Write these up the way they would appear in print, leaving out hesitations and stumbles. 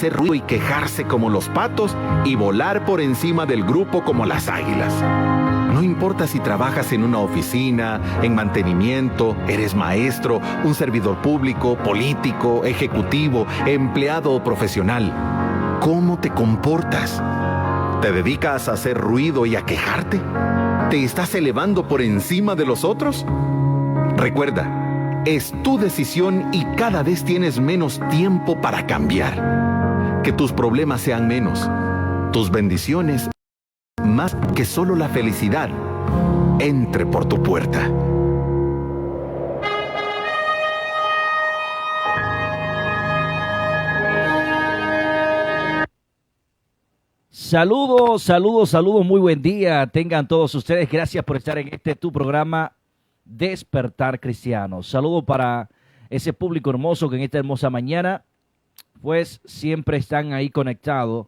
hacer ruido y quejarse como los patos y volar por encima del grupo como las águilas. No importa si trabajas en una oficina, en mantenimiento, eres maestro, un servidor público, político, ejecutivo, empleado o profesional. ¿Cómo te comportas? ¿Te dedicas a hacer ruido y a quejarte? ¿Te estás elevando por encima de los otros? Recuerda, es tu decisión y cada vez tienes menos tiempo para cambiar. Que tus problemas sean menos, tus bendiciones más, que solo la felicidad entre por tu puerta. Saludos, saludos, saludos, muy buen día. Tengan todos ustedes, gracias por estar en tu programa Despertar Cristiano. Saludo para ese público hermoso que en esta hermosa mañana, pues siempre están ahí conectados.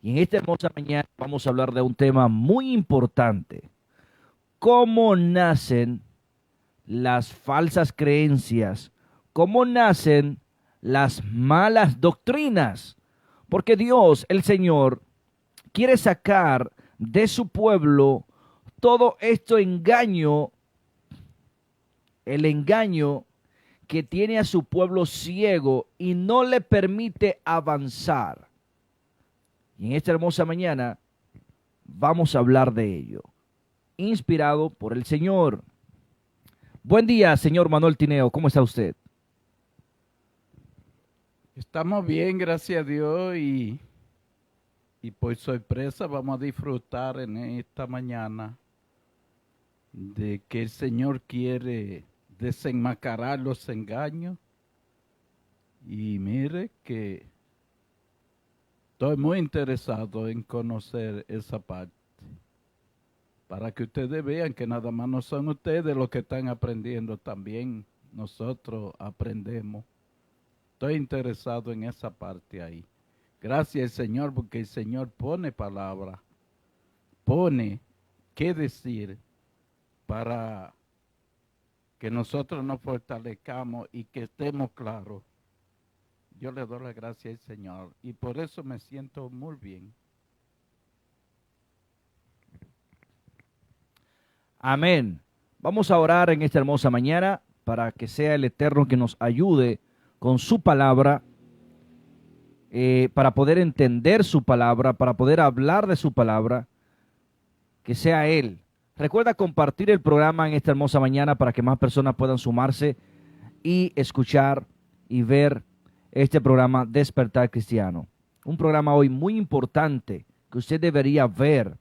Y en esta hermosa mañana vamos a hablar de un tema muy importante. ¿Cómo nacen las falsas creencias? ¿Cómo nacen las malas doctrinas? Porque Dios, el Señor, quiere sacar de su pueblo todo este engaño, el engaño que tiene a su pueblo ciego y no le permite avanzar. Y en esta hermosa mañana vamos a hablar de ello, inspirado por el Señor. Buen día, señor Manuel Tineo, ¿cómo está usted? Estamos bien, gracias a Dios, y por sorpresa vamos a disfrutar en esta mañana de que el Señor quiere desenmascarar los engaños. Y mire que estoy muy interesado en conocer esa parte, para que ustedes vean que nada más no son ustedes los que están aprendiendo, también nosotros aprendemos. Estoy interesado en esa parte ahí. Gracias al Señor, porque el Señor pone palabra, pone qué decir para que nosotros nos fortalezcamos y que estemos claros. Yo le doy la gracia al Señor y por eso me siento muy bien. Amén. Vamos a orar en esta hermosa mañana para que sea el Eterno que nos ayude con su palabra, para poder entender su palabra, para poder hablar de su palabra, que sea Él. Recuerda compartir el programa en esta hermosa mañana para que más personas puedan sumarse y escuchar y ver este programa Despertar Cristiano. Un programa hoy muy importante que usted debería ver,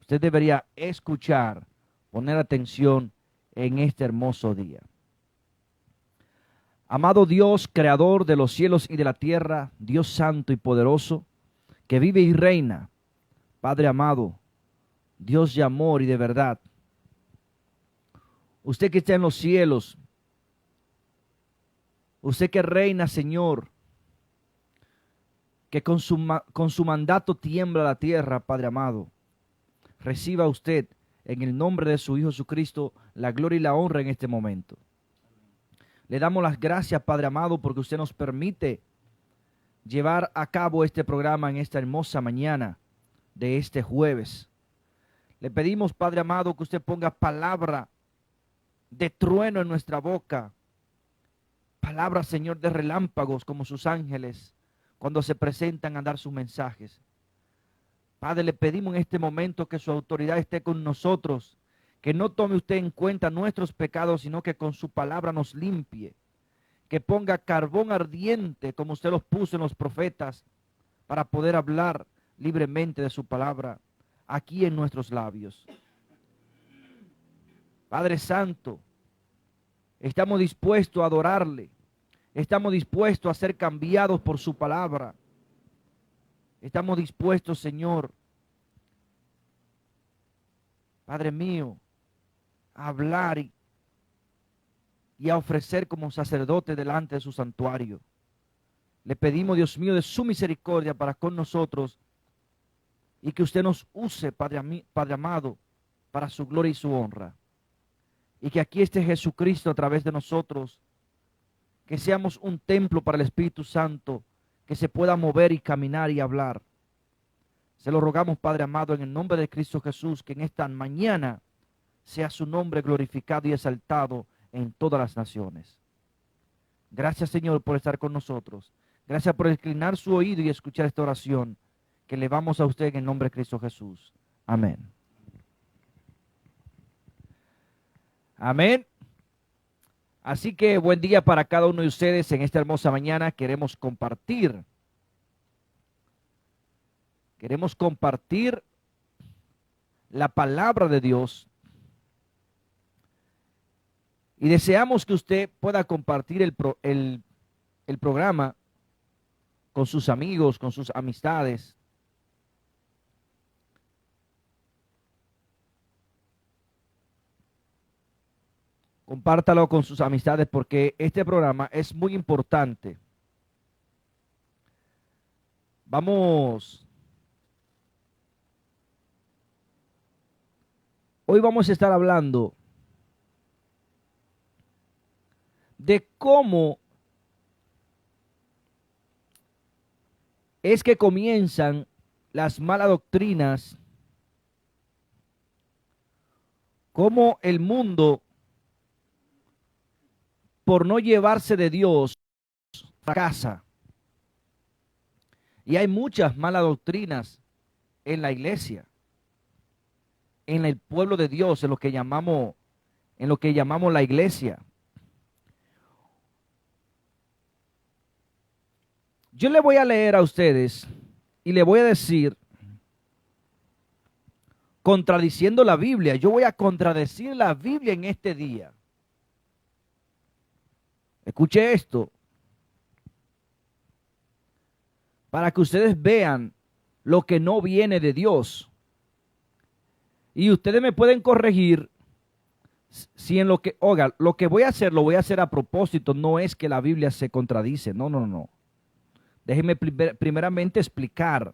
usted debería escuchar, poner atención en este hermoso día. Amado Dios, creador de los cielos y de la tierra, Dios santo y poderoso, que vive y reina, Padre amado, Dios de amor y de verdad. Usted que está en los cielos, usted que reina, Señor, que con su mandato tiembla la tierra, Padre amado, reciba usted en el nombre de su Hijo Jesucristo la gloria y la honra en este momento. Le damos las gracias, Padre amado, porque usted nos permite llevar a cabo este programa en esta hermosa mañana de este jueves. Le pedimos, Padre amado, que usted ponga palabra de trueno en nuestra boca, palabra, Señor, de relámpagos como sus ángeles cuando se presentan a dar sus mensajes. Padre, le pedimos en este momento que su autoridad esté con nosotros, que no tome usted en cuenta nuestros pecados, sino que con su palabra nos limpie, que ponga carbón ardiente como usted los puso en los profetas para poder hablar libremente de su palabra aquí en nuestros labios. Padre Santo, estamos dispuestos a adorarle, estamos dispuestos a ser cambiados por su palabra, estamos dispuestos, Señor, Padre mío, a hablar y a ofrecer como sacerdote delante de su santuario. Le pedimos, Dios mío, de su misericordia para con nosotros y que usted nos use, Padre amado, para su gloria y su honra. Y que aquí esté Jesucristo a través de nosotros, que seamos un templo para el Espíritu Santo, que se pueda mover y caminar y hablar. Se lo rogamos, Padre amado, en el nombre de Cristo Jesús, que en esta mañana sea su nombre glorificado y exaltado en todas las naciones. Gracias, Señor, por estar con nosotros. Gracias por inclinar su oído y escuchar esta oración que elevamos a usted en el nombre de Cristo Jesús. Amén. Amén. Así que buen día para cada uno de ustedes en esta hermosa mañana. Queremos compartir la palabra de Dios. Y deseamos que usted pueda compartir el programa con sus amigos, con sus amistades. Compártalo con sus amistades porque este programa es muy importante. Hoy vamos a estar hablando de cómo es que comienzan las malas doctrinas, cómo el mundo, por no llevarse de Dios, fracasa. Y hay muchas malas doctrinas en la iglesia, en el pueblo de Dios, en lo que llamamos la iglesia. Yo le voy a leer a ustedes y le voy a decir, contradiciendo la Biblia, yo voy a contradecir la Biblia en este día. Escuche esto, para que ustedes vean lo que no viene de Dios. Y ustedes me pueden corregir si en lo que, oiga, lo que voy a hacer a propósito, no es que la Biblia se contradice, no. Déjenme primeramente explicar.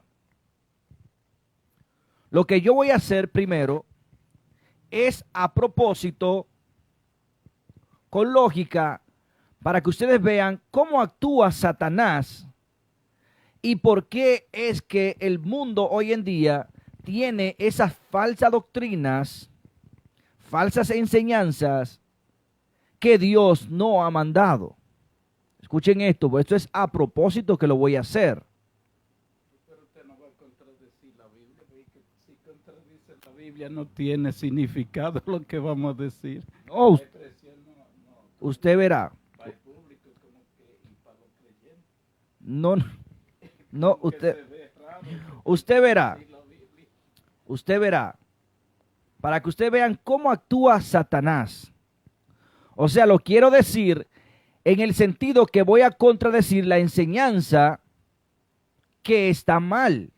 Lo que yo voy a hacer primero es a propósito, con lógica, para que ustedes vean cómo actúa Satanás y por qué es que el mundo hoy en día tiene esas falsas doctrinas, falsas enseñanzas que Dios no ha mandado. Escuchen esto, pues esto es a propósito que lo voy a hacer. Pero usted no va a contradecir la Biblia, porque si contradice la Biblia no tiene significado lo que vamos a decir. No, usted verá. No, usted verá, para que ustedes vean cómo actúa Satanás. O sea, lo quiero decir en el sentido que voy a contradecir la enseñanza que está mal.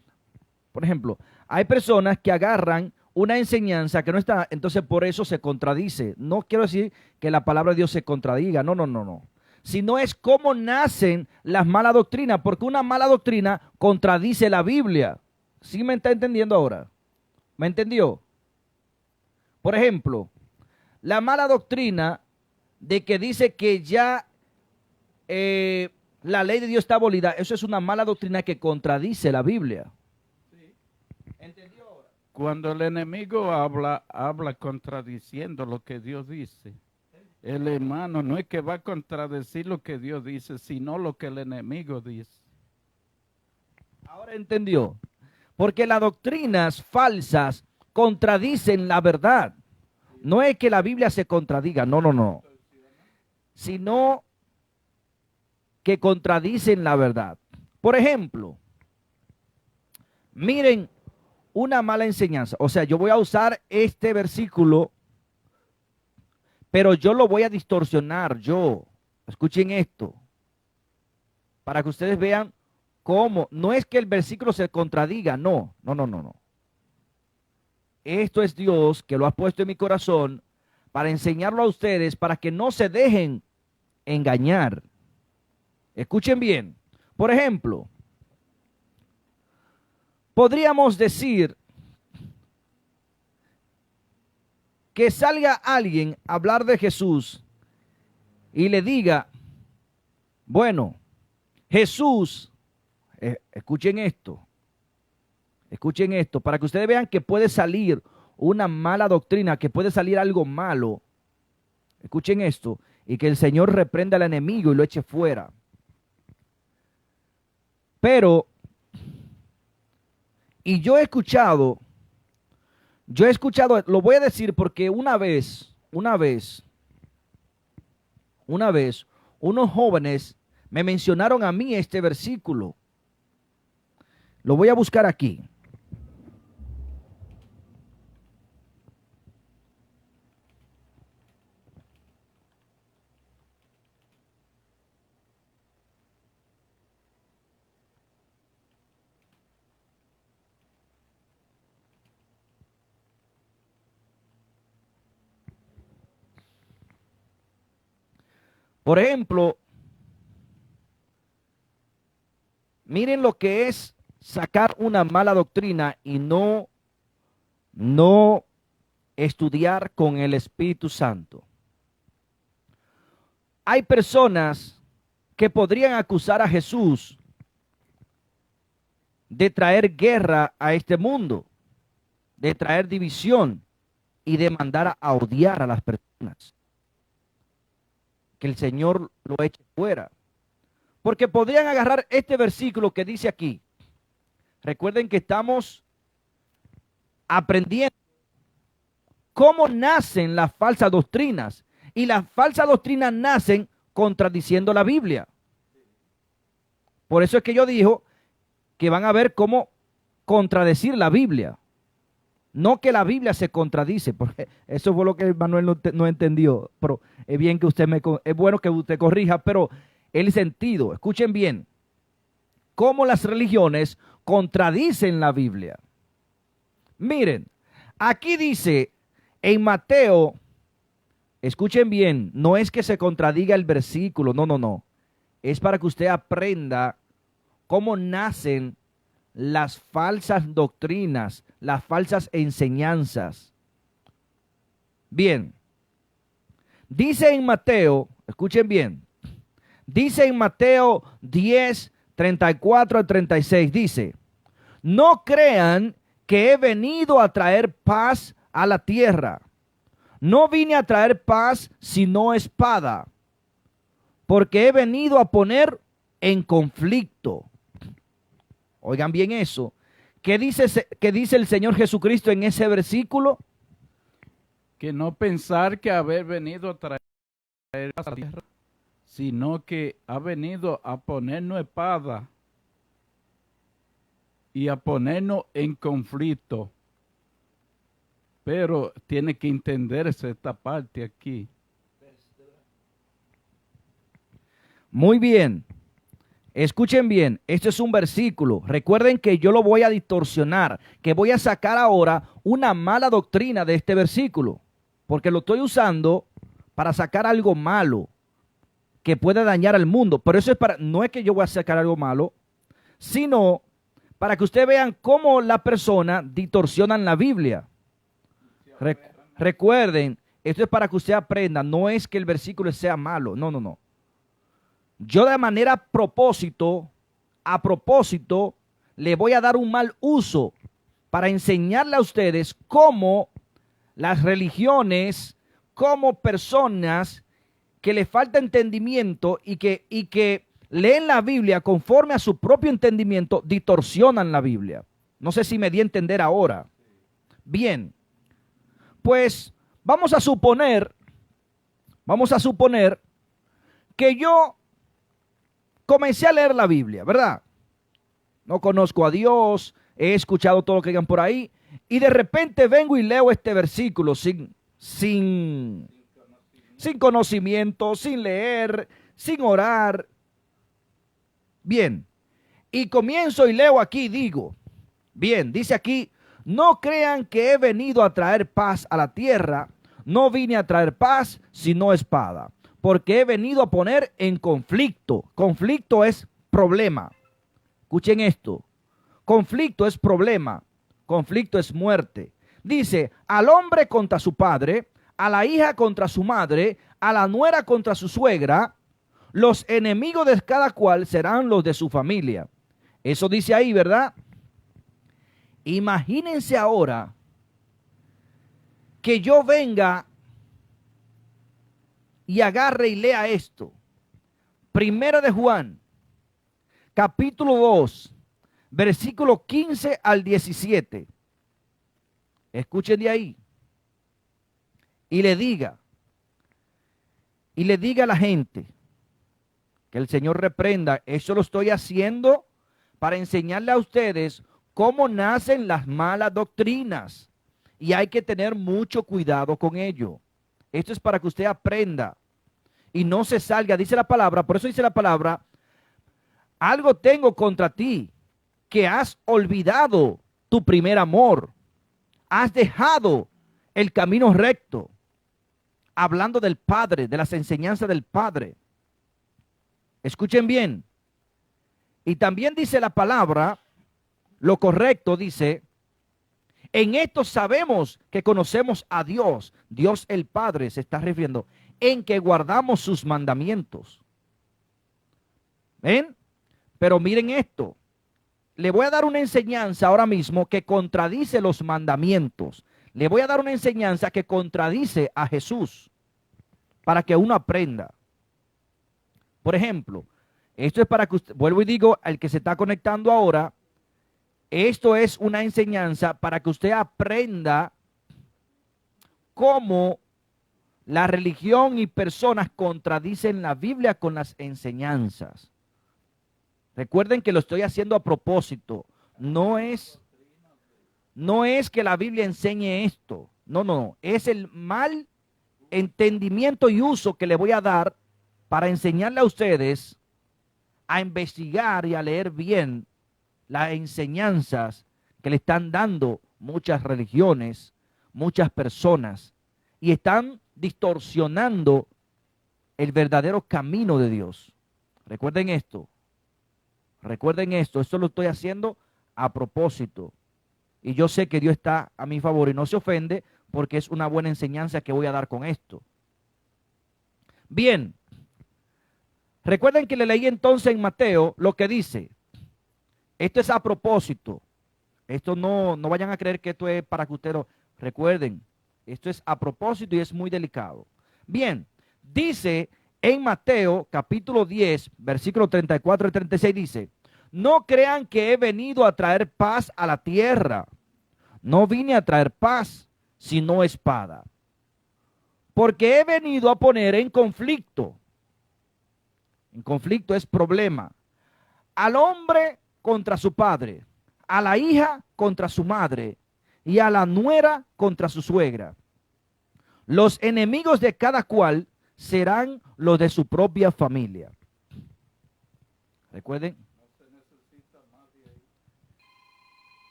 Por ejemplo, hay personas que agarran una enseñanza que no está, entonces por eso se contradice. No quiero decir que la palabra de Dios se contradiga, no. Sino es cómo nacen las malas doctrinas, porque una mala doctrina contradice la Biblia. ¿Sí me está entendiendo ahora? ¿Me entendió? Por ejemplo, la mala doctrina de que dice que ya la ley de Dios está abolida, eso es una mala doctrina que contradice la Biblia. Sí. ¿Entendió ahora? Cuando el enemigo habla contradiciendo lo que Dios dice. El hermano no es que va a contradecir lo que Dios dice, sino lo que el enemigo dice. Ahora entendió. Porque las doctrinas falsas contradicen la verdad. No es que la Biblia se contradiga, no. Sino que contradicen la verdad. Por ejemplo, miren una mala enseñanza. O sea, yo voy a usar este versículo, pero yo lo voy a distorsionar, Escuchen esto, para que ustedes vean cómo. No es que el versículo se contradiga, no. Esto es Dios que lo ha puesto en mi corazón para enseñarlo a ustedes, para que no se dejen engañar. Escuchen bien. Por ejemplo, podríamos decir que salga alguien a hablar de Jesús y le diga, bueno, Jesús Escuchen esto. Escuchen esto, para que ustedes vean que puede salir una mala doctrina, que puede salir algo malo. Escuchen esto, y que el Señor reprenda al enemigo y lo eche fuera. Pero, y yo he escuchado, lo voy a decir porque una vez, unos jóvenes me mencionaron a mí este versículo. Lo voy a buscar aquí. Por ejemplo, miren lo que es sacar una mala doctrina y no estudiar con el Espíritu Santo. Hay personas que podrían acusar a Jesús de traer guerra a este mundo, de traer división y de mandar a odiar a las personas. Que el Señor lo eche fuera. Porque podrían agarrar este versículo que dice aquí. Recuerden que estamos aprendiendo cómo nacen las falsas doctrinas. Y las falsas doctrinas nacen contradiciendo la Biblia. Por eso es que yo digo que van a ver cómo contradecir la Biblia. No que la Biblia se contradice, porque eso fue lo que Manuel no entendió. Pero es bien que es bueno que usted corrija, pero el sentido, escuchen bien, cómo las religiones contradicen la Biblia. Miren, aquí dice en Mateo, escuchen bien, no es que se contradiga el versículo, no. Es para que usted aprenda cómo nacen las falsas doctrinas, las falsas enseñanzas. Bien, dice en Mateo, escuchen bien, dice en Mateo 10, 34 al 36, dice, no crean que he venido a traer paz a la tierra. No vine a traer paz sino espada, porque he venido a poner en conflicto. Oigan bien eso. ¿Qué dice el Señor Jesucristo en ese versículo? Que no pensar que haber venido a traer a la tierra, sino que ha venido a ponernos espada y a ponernos en conflicto. Pero tiene que entenderse esta parte aquí. Muy bien. Escuchen bien, este es un versículo. Recuerden que yo lo voy a distorsionar, que voy a sacar ahora una mala doctrina de este versículo, porque lo estoy usando para sacar algo malo que puede dañar al mundo. Pero eso es no es que yo voy a sacar algo malo, sino para que ustedes vean cómo la persona distorsionan la Biblia. Recuerden, esto es para que usted aprenda, no es que el versículo sea malo, no. Yo de manera a propósito, le voy a dar un mal uso para enseñarle a ustedes cómo las religiones, como personas que les falta entendimiento y que leen la Biblia conforme a su propio entendimiento, distorsionan la Biblia. No sé si me di a entender ahora. Bien, pues vamos a suponer que yo comencé a leer la Biblia, ¿verdad? No conozco a Dios, he escuchado todo lo que digan por ahí, y de repente vengo y leo este versículo sin conocimiento, sin leer, sin orar. Bien, y comienzo y leo aquí, digo, bien, dice aquí, no crean que he venido a traer paz a la tierra, no vine a traer paz, sino espada. Porque he venido a poner en conflicto. Conflicto es problema. Escuchen esto. Conflicto es problema. Conflicto es muerte. Dice, al hombre contra su padre, a la hija contra su madre, a la nuera contra su suegra, los enemigos de cada cual serán los de su familia. Eso dice ahí, ¿verdad? Imagínense ahora que yo venga y agarre y lea esto. Primera de Juan, capítulo 2, versículo 15 al 17. Escuchen de ahí. Y le diga a la gente que el Señor reprenda. Eso lo estoy haciendo para enseñarle a ustedes cómo nacen las malas doctrinas. Y hay que tener mucho cuidado con ello. Esto es para que usted aprenda y no se salga. Dice la palabra, por eso dice la palabra, algo tengo contra ti, que has olvidado tu primer amor. Has dejado el camino recto. Hablando del Padre, de las enseñanzas del Padre. Escuchen bien. Y también dice la palabra, lo correcto dice, en esto sabemos que conocemos a Dios. Dios el Padre se está refiriendo, en que guardamos sus mandamientos. ¿Ven? Pero miren esto. Le voy a dar una enseñanza ahora mismo que contradice los mandamientos. Le voy a dar una enseñanza que contradice a Jesús para que uno aprenda. Por ejemplo, esto es para que usted, vuelvo y digo, al que se está conectando ahora, esto es una enseñanza para que usted aprenda cómo la religión y personas contradicen la Biblia con las enseñanzas. Recuerden que lo estoy haciendo a propósito. No es que la Biblia enseñe esto. No. Es el mal entendimiento y uso que le voy a dar para enseñarle a ustedes a investigar y a leer bien las enseñanzas que le están dando muchas religiones, muchas personas, y están distorsionando el verdadero camino de Dios. Recuerden esto. Esto lo estoy haciendo a propósito. Y yo sé que Dios está a mi favor y no se ofende porque es una buena enseñanza que voy a dar con esto. Bien, recuerden que le leí entonces en Mateo lo que dice. Esto es a propósito. Esto no vayan a creer que esto es para que ustedes lo recuerden. Esto es a propósito y es muy delicado. Bien, dice en Mateo capítulo 10, versículo 34 y 36 dice, no crean que he venido a traer paz a la tierra. No vine a traer paz, sino espada. Porque he venido a poner en conflicto. En conflicto es problema. Al hombre contra su padre, a la hija contra su madre y a la nuera contra su suegra. Los enemigos de cada cual serán los de su propia familia. Recuerden.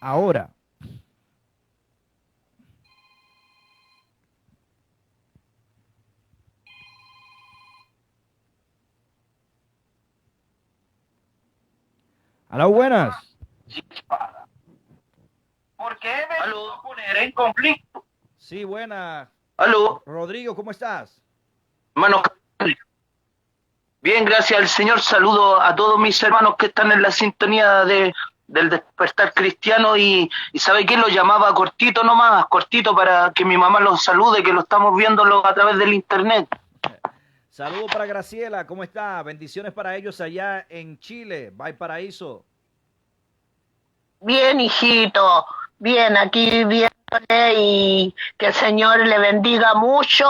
Ahora, hola, buenas. Porque he venido a poner en conflicto. Sí, buenas. Aló, Rodrigo, ¿cómo estás? hermano. Bien, gracias al Señor. Saludo a todos mis hermanos que están en la sintonía del despertar cristiano y ¿sabe qué? Lo llamaba cortito nomás, cortito para que mi mamá los salude, que lo estamos viéndolo a través del internet. Saludos para Graciela, ¿cómo está? Bendiciones para ellos allá en Chile, Valparaíso. Bien, hijito, bien, aquí viéndole y que el Señor le bendiga mucho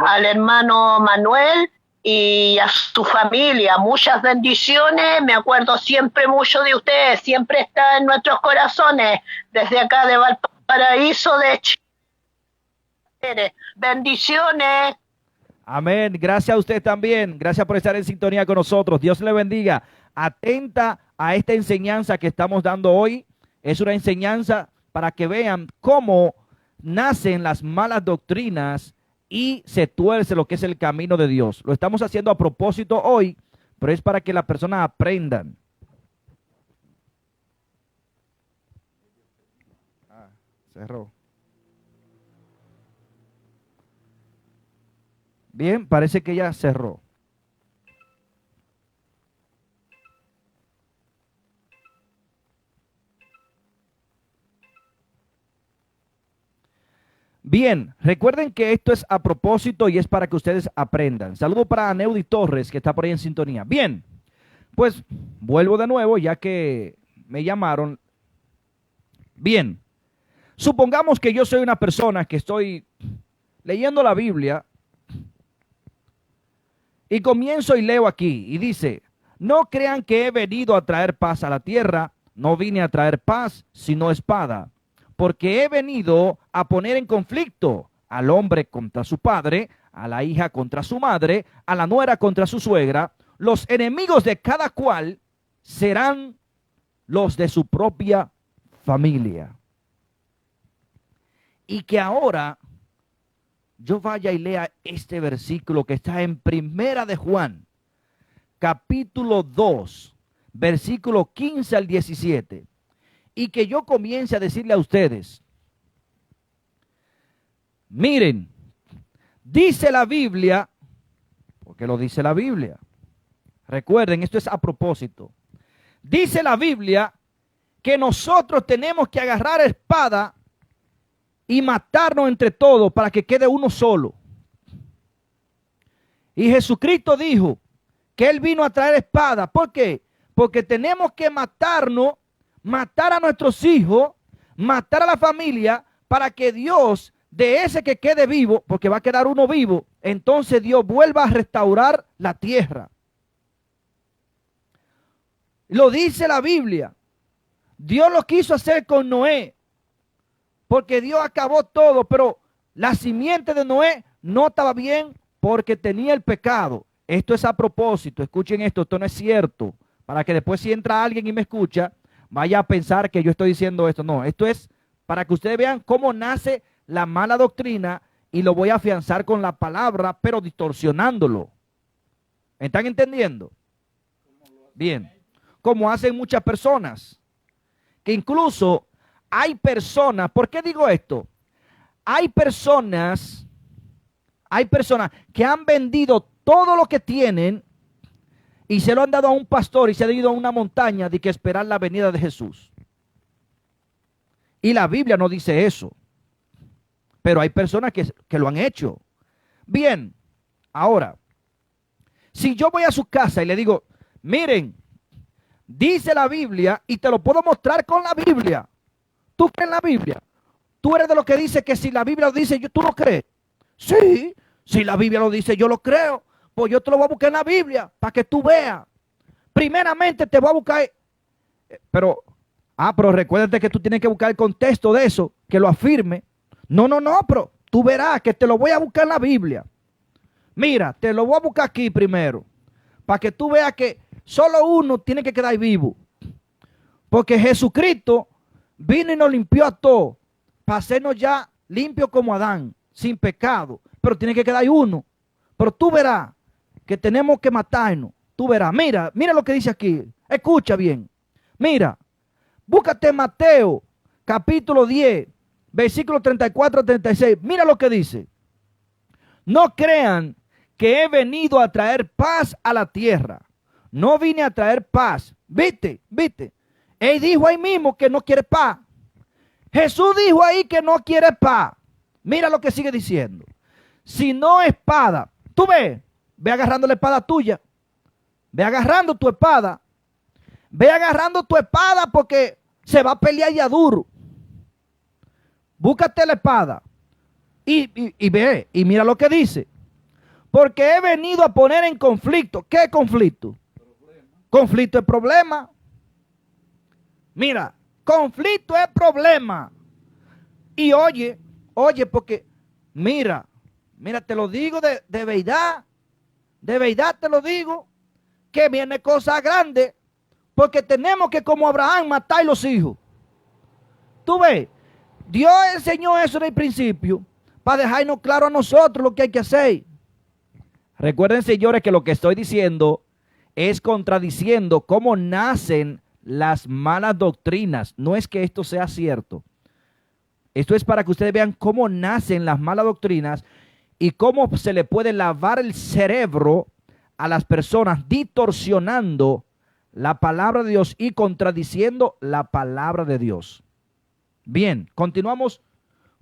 al hermano Manuel y a su familia. Muchas bendiciones, me acuerdo siempre mucho de ustedes, siempre está en nuestros corazones, desde acá de Valparaíso, de Chile. Bendiciones. Amén, gracias a usted también, gracias por estar en sintonía con nosotros, Dios le bendiga. Atenta a esta enseñanza que estamos dando hoy. Es una enseñanza para que vean cómo nacen las malas doctrinas y se tuerce lo que es el camino de Dios. Lo estamos haciendo a propósito hoy, pero es para que las personas aprendan. Cerró. Bien, parece que ya cerró. Bien, recuerden que esto es a propósito y es para que ustedes aprendan. Saludo para Neudi Torres, que está por ahí en sintonía. Bien, pues vuelvo de nuevo ya que me llamaron. Bien, supongamos que yo soy una persona que estoy leyendo la Biblia y comienzo y leo aquí y dice: no crean que he venido a traer paz a la tierra, no vine a traer paz sino espada, porque he venido a poner en conflicto al hombre contra su padre, a la hija contra su madre, a la nuera contra su suegra. Los enemigos de cada cual serán los de su propia familia. Y que ahora yo vaya y lea este versículo que está en Primera de Juan, capítulo 2, versículo 15 al 17. Y que yo comience a decirle a ustedes: miren, dice la Biblia, porque lo dice la Biblia. Recuerden, esto es a propósito. Dice la Biblia que nosotros tenemos que agarrar espada y matarnos entre todos para que quede uno solo. Y Jesucristo dijo que Él vino a traer espada. ¿Por qué? Porque tenemos que matarnos, matar a nuestros hijos, matar a la familia, para que Dios, de ese que quede vivo, porque va a quedar uno vivo, entonces Dios vuelva a restaurar la tierra. Lo dice la Biblia. Dios lo quiso hacer con Noé, porque Dios acabó todo, pero la simiente de Noé no estaba bien porque tenía el pecado. Esto es a propósito, escuchen esto no es cierto, para que después si entra alguien y me escucha, vaya a pensar que yo estoy diciendo esto. No, esto es para que ustedes vean cómo nace la mala doctrina y lo voy a afianzar con la palabra, pero distorsionándolo. ¿Están entendiendo? Bien, como hacen muchas personas, que incluso hay personas, ¿por qué digo esto? Hay personas que han vendido todo lo que tienen y se lo han dado a un pastor y se han ido a una montaña de que esperar la venida de Jesús. Y la Biblia no dice eso. Pero hay personas que lo han hecho. Bien, ahora, si yo voy a su casa y le digo: miren, dice la Biblia, y te lo puedo mostrar con la Biblia. ¿Tú crees en la Biblia? ¿Tú eres de los que dice que si la Biblia lo dice, tú lo crees? Sí, si la Biblia lo dice, yo lo creo. Pues yo te lo voy a buscar en la Biblia para que tú veas. Primeramente te voy a buscar. Pero recuérdate que tú tienes que buscar el contexto de eso, que lo afirme. No, pero tú verás que te lo voy a buscar en la Biblia. Mira, te lo voy a buscar aquí primero, para que tú veas que solo uno tiene que quedar vivo. Porque Jesucristo vino y nos limpió a todos, para hacernos ya limpios como Adán, sin pecado. Pero tiene que quedar uno. Pero tú verás que tenemos que matarnos. Tú verás, mira lo que dice aquí. Escucha bien. Mira, búscate Mateo, capítulo 10, versículo 34 a 36. Mira lo que dice. No crean que he venido a traer paz a la tierra. No vine a traer paz. ¿Viste? Él dijo ahí mismo que no quiere paz. Jesús dijo ahí que no quiere paz. Mira lo que sigue diciendo. Si no espada, tú ve agarrando la espada tuya. Ve agarrando tu espada. Ve agarrando tu espada porque se va a pelear ya duro. Búscate la espada. Y ve, y mira lo que dice. Porque he venido a poner en conflicto. ¿Qué conflicto? Conflicto es problema. Mira, conflicto es problema. Y oye, porque mira, te lo digo de verdad te lo digo, que viene cosa grande, porque tenemos que, como Abraham, matar los hijos. Tú ves, Dios enseñó eso en el principio, para dejarnos claro a nosotros lo que hay que hacer. Recuerden, señores, que lo que estoy diciendo es contradiciendo cómo nacen las malas doctrinas. No es que esto sea cierto. Esto es para que ustedes vean cómo nacen las malas doctrinas y cómo se le puede lavar el cerebro a las personas distorsionando la palabra de Dios y contradiciendo la palabra de Dios. Bien, continuamos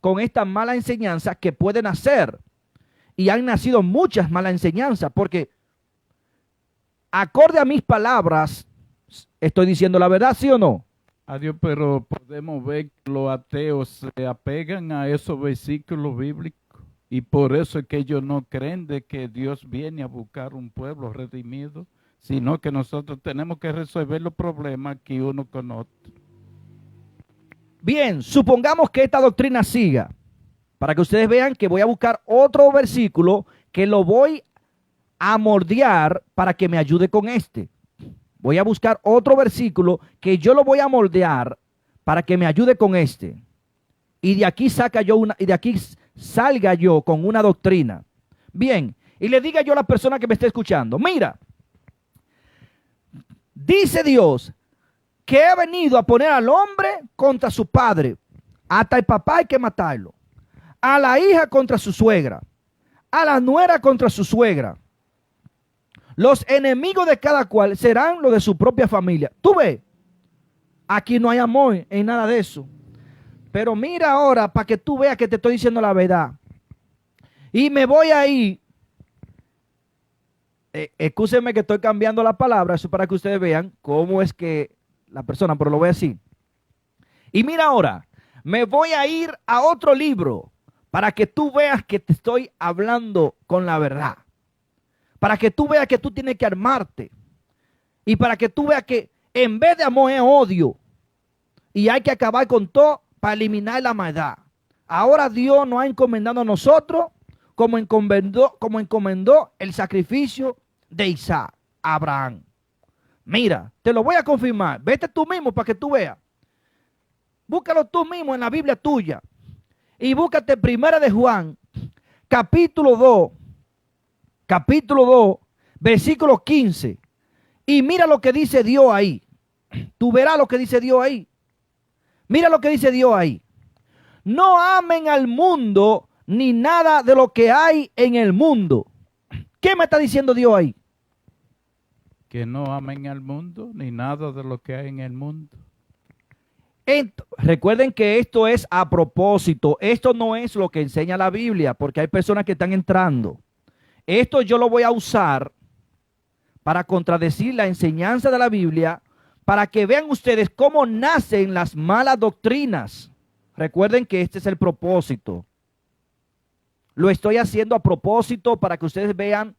con esta mala enseñanza que pueden hacer. Y han nacido muchas malas enseñanzas, porque acorde a mis palabras, estoy diciendo la verdad, ¿sí o no? Adiós, pero podemos ver que los ateos se apegan a esos versículos bíblicos y por eso es que ellos no creen de que Dios viene a buscar un pueblo redimido, sino que nosotros tenemos que resolver los problemas que uno con otro. Bien, supongamos que esta doctrina siga, para que ustedes vean que voy a buscar otro versículo que lo voy a moldear para que me ayude con este. Voy a buscar otro versículo que yo lo voy a moldear para que me ayude con este. Y de aquí salga yo con una doctrina. Bien, y le diga yo a la persona que me esté escuchando, mira, dice Dios que ha venido a poner al hombre contra su padre. Hasta el papá hay que matarlo. A la hija contra su suegra. A la nuera contra su suegra. Los enemigos de cada cual serán los de su propia familia. Tú ves, aquí no hay amor en nada de eso. Pero mira ahora para que tú veas que te estoy diciendo la verdad. Y me voy a ir. Excúsenme que estoy cambiando la palabra, eso para que ustedes vean cómo es que la persona, pero lo voy a decir. Y mira ahora, me voy a ir a otro libro para que tú veas que te estoy hablando con la verdad. Para que tú veas que tú tienes que armarte. Y para que tú veas que en vez de amor es odio. Y hay que acabar con todo para eliminar la maldad. Ahora Dios nos ha encomendado a nosotros como encomendó el sacrificio de Isaac a Abraham. Mira, te lo voy a confirmar. Vete tú mismo para que tú veas. Búscalo tú mismo en la Biblia tuya. Y búscate 1 de Juan, capítulo 2, versículo 15. Y mira lo que dice Dios ahí. Tú verás lo que dice Dios ahí. Mira lo que dice Dios ahí. No amen al mundo ni nada de lo que hay en el mundo. ¿Qué me está diciendo Dios ahí? Que no amen al mundo ni nada de lo que hay en el mundo. Recuerden que esto es a propósito. Esto no es lo que enseña la Biblia, porque hay personas que están entrando. Esto yo lo voy a usar para contradecir la enseñanza de la Biblia, para que vean ustedes cómo nacen las malas doctrinas. Recuerden que este es el propósito. Lo estoy haciendo a propósito para que ustedes vean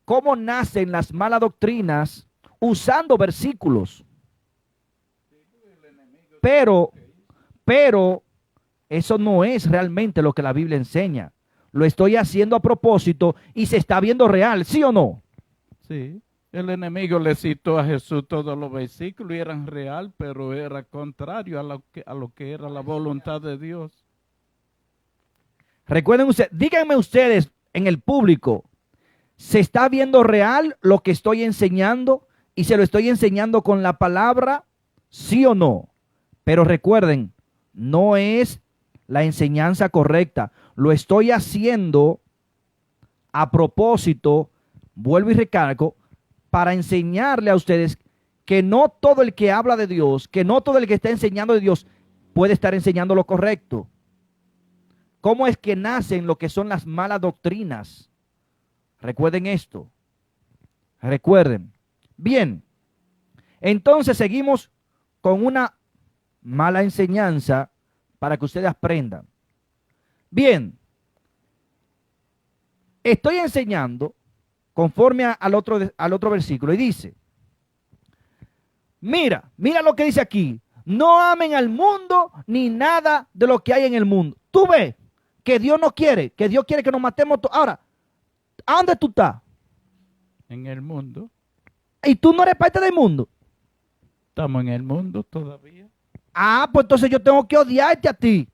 cómo nacen las malas doctrinas usando versículos. Pero eso no es realmente lo que la Biblia enseña. Lo estoy haciendo a propósito y se está viendo real, ¿sí o no? Sí, el enemigo le citó a Jesús todos los versículos y eran real, pero era contrario a lo que era la voluntad de Dios. Recuerden ustedes, díganme ustedes en el público, ¿se está viendo real lo que estoy enseñando y se lo estoy enseñando con la palabra? ¿Sí o no? Pero recuerden, no es la enseñanza correcta. Lo estoy haciendo a propósito, vuelvo y recargo, para enseñarle a ustedes que no todo el que habla de Dios, que no todo el que está enseñando de Dios puede estar enseñando lo correcto. ¿Cómo es que nacen lo que son las malas doctrinas? Recuerden esto. Recuerden. Bien. Entonces seguimos con una mala enseñanza para que ustedes aprendan. Bien. Estoy enseñando conforme al otro versículo y dice, mira lo que dice aquí. No amen al mundo ni nada de lo que hay en el mundo. Tú ves que Dios no quiere, que Dios quiere que nos matemos. Ahora, ¿a dónde tú estás? En el mundo. ¿Y tú no eres parte del mundo? Estamos en el mundo todavía. Ah, pues entonces yo tengo que odiarte a ti.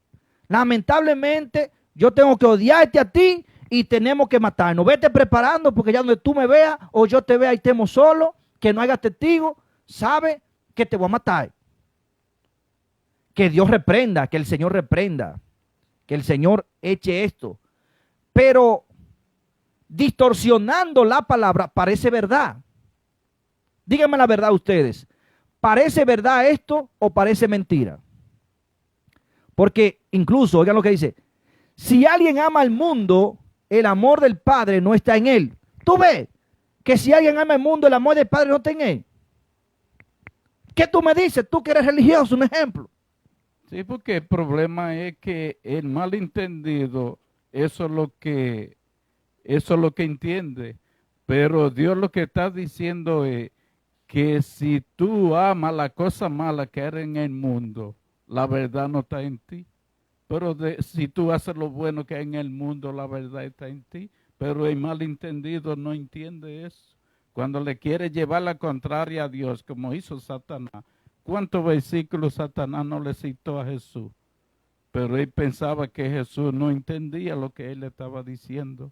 Lamentablemente, yo tengo que odiarte a ti y tenemos que matarnos. Vete preparando porque ya donde tú me veas o yo te vea y estemos solos, que no haya testigo, sabe que te voy a matar. Que Dios reprenda, que el Señor reprenda, que el Señor eche esto. Pero distorsionando la palabra parece verdad. Díganme la verdad ustedes. ¿Parece verdad esto o parece mentira? Porque incluso, oigan lo que dice, si alguien ama al mundo, el amor del Padre no está en él. Tú ves que si alguien ama al mundo, el amor del Padre no está en él. ¿Qué tú me dices? Tú que eres religioso, un ejemplo. Sí, porque el problema es que el malentendido, eso es lo que entiende. Pero Dios lo que está diciendo es que si tú amas la cosa mala que hay en el mundo, la verdad no está en ti. Pero si tú haces lo bueno que hay en el mundo, la verdad está en ti. Pero el malentendido no entiende eso. Cuando le quiere llevar la contraria a Dios, como hizo Satanás. ¿Cuántos versículos Satanás no le citó a Jesús? Pero él pensaba que Jesús no entendía lo que él le estaba diciendo.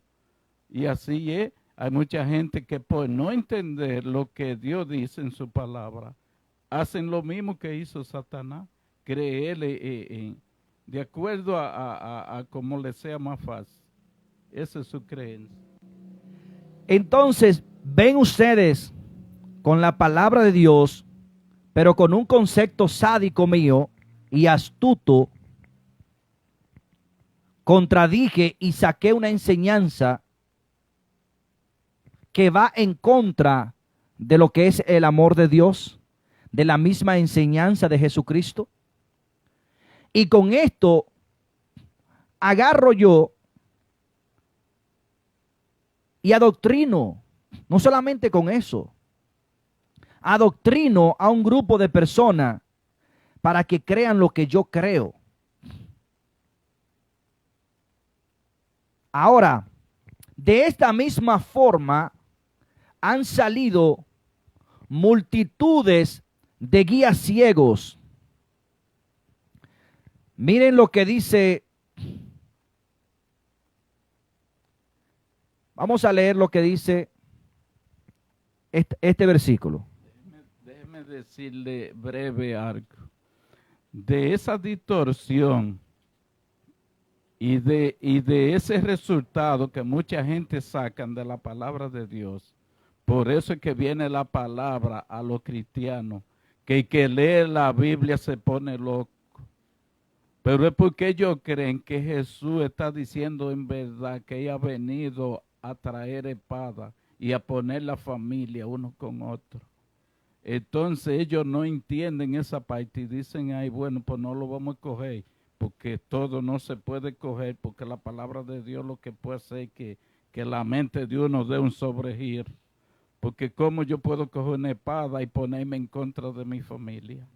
Y así es. Hay mucha gente que por no entender lo que Dios dice en su palabra, hacen lo mismo que hizo Satanás. Creerle de acuerdo a como le sea más fácil. Esa es su creencia. Entonces, ven ustedes con la palabra de Dios, pero con un concepto sádico mío y astuto, contradije y saqué una enseñanza que va en contra de lo que es el amor de Dios, de la misma enseñanza de Jesucristo. Y con esto agarro yo y adoctrino, no solamente con eso, adoctrino a un grupo de personas para que crean lo que yo creo. Ahora, de esta misma forma han salido multitudes de guías ciegos. Miren lo que dice. Vamos a leer lo que dice este versículo. Déjeme decirle breve algo. De esa distorsión y de ese resultado que mucha gente sacan de la palabra de Dios, por eso es que viene la palabra a los cristianos, que el que lee la Biblia se pone loco. Pero es porque ellos creen que Jesús está diciendo en verdad que ella ha venido a traer espada y a poner la familia uno con otro. Entonces ellos no entienden esa parte y dicen, ay, bueno, pues no lo vamos a coger, porque todo no se puede coger, porque la palabra de Dios lo que puede hacer es que la mente de uno dé un sobregiro. Porque cómo yo puedo coger una espada y ponerme en contra de mi familia.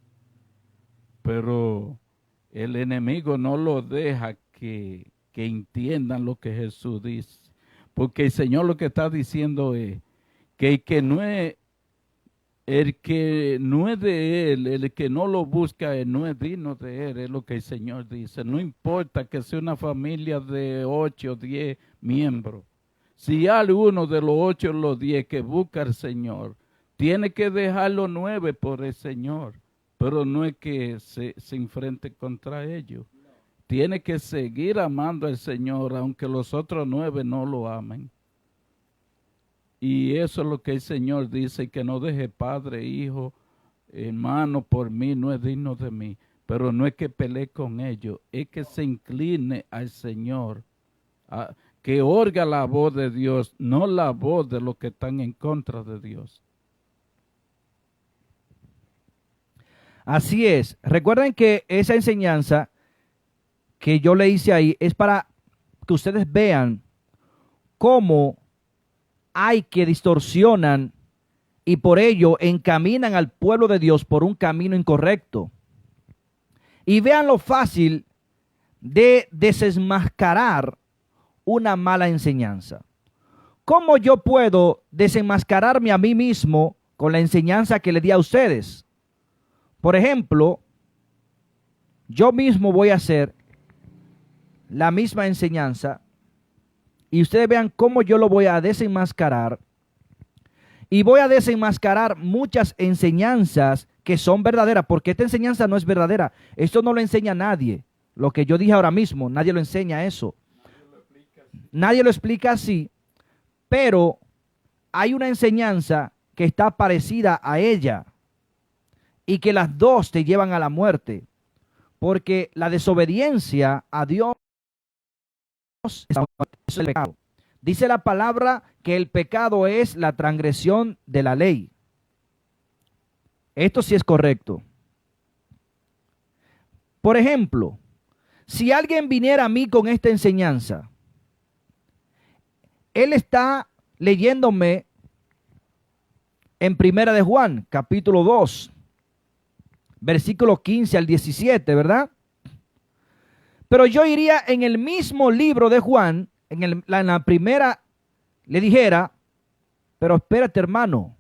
Pero el enemigo no lo deja que entiendan lo que Jesús dice. Porque el Señor lo que está diciendo es que el que no es de Él, el que no lo busca, Él no es digno de Él, es lo que el Señor dice. No importa que sea una familia de 8 o 10 miembros. Si hay uno de los 8 o los 10 que busca al Señor, tiene que dejar los 9 por el Señor. Pero no es que se enfrente contra ellos. Tiene que seguir amando al Señor, aunque los otros 9 no lo amen. Y eso es lo que el Señor dice, que no deje padre, hijo, hermano por mí, no es digno de mí. Pero no es que pelee con ellos, es que se incline al Señor, que oiga la voz de Dios, no la voz de los que están en contra de Dios. Así es. Recuerden que esa enseñanza que yo le hice ahí es para que ustedes vean cómo hay que distorsionan y por ello encaminan al pueblo de Dios por un camino incorrecto. Y vean lo fácil de desenmascarar una mala enseñanza. ¿Cómo yo puedo desenmascararme a mí mismo con la enseñanza que le di a ustedes? Por ejemplo, yo mismo voy a hacer la misma enseñanza y ustedes vean cómo yo lo voy a desenmascarar. Y voy a desenmascarar muchas enseñanzas que son verdaderas, porque esta enseñanza no es verdadera. Esto no lo enseña nadie. Lo que yo dije ahora mismo, nadie lo enseña eso. Nadie lo explica así, pero hay una enseñanza que está parecida a ella y que las dos te llevan a la muerte. porque la desobediencia a Dios es el pecado. Dice la palabra que el pecado es la transgresión de la ley. Esto sí es correcto. Por ejemplo, si alguien viniera a mí con esta enseñanza, él está leyéndome en Primera de Juan, capítulo 2, versículo 15 al 17, ¿verdad? Pero yo iría en el mismo libro de Juan, en la primera, le dijera, pero espérate, hermano,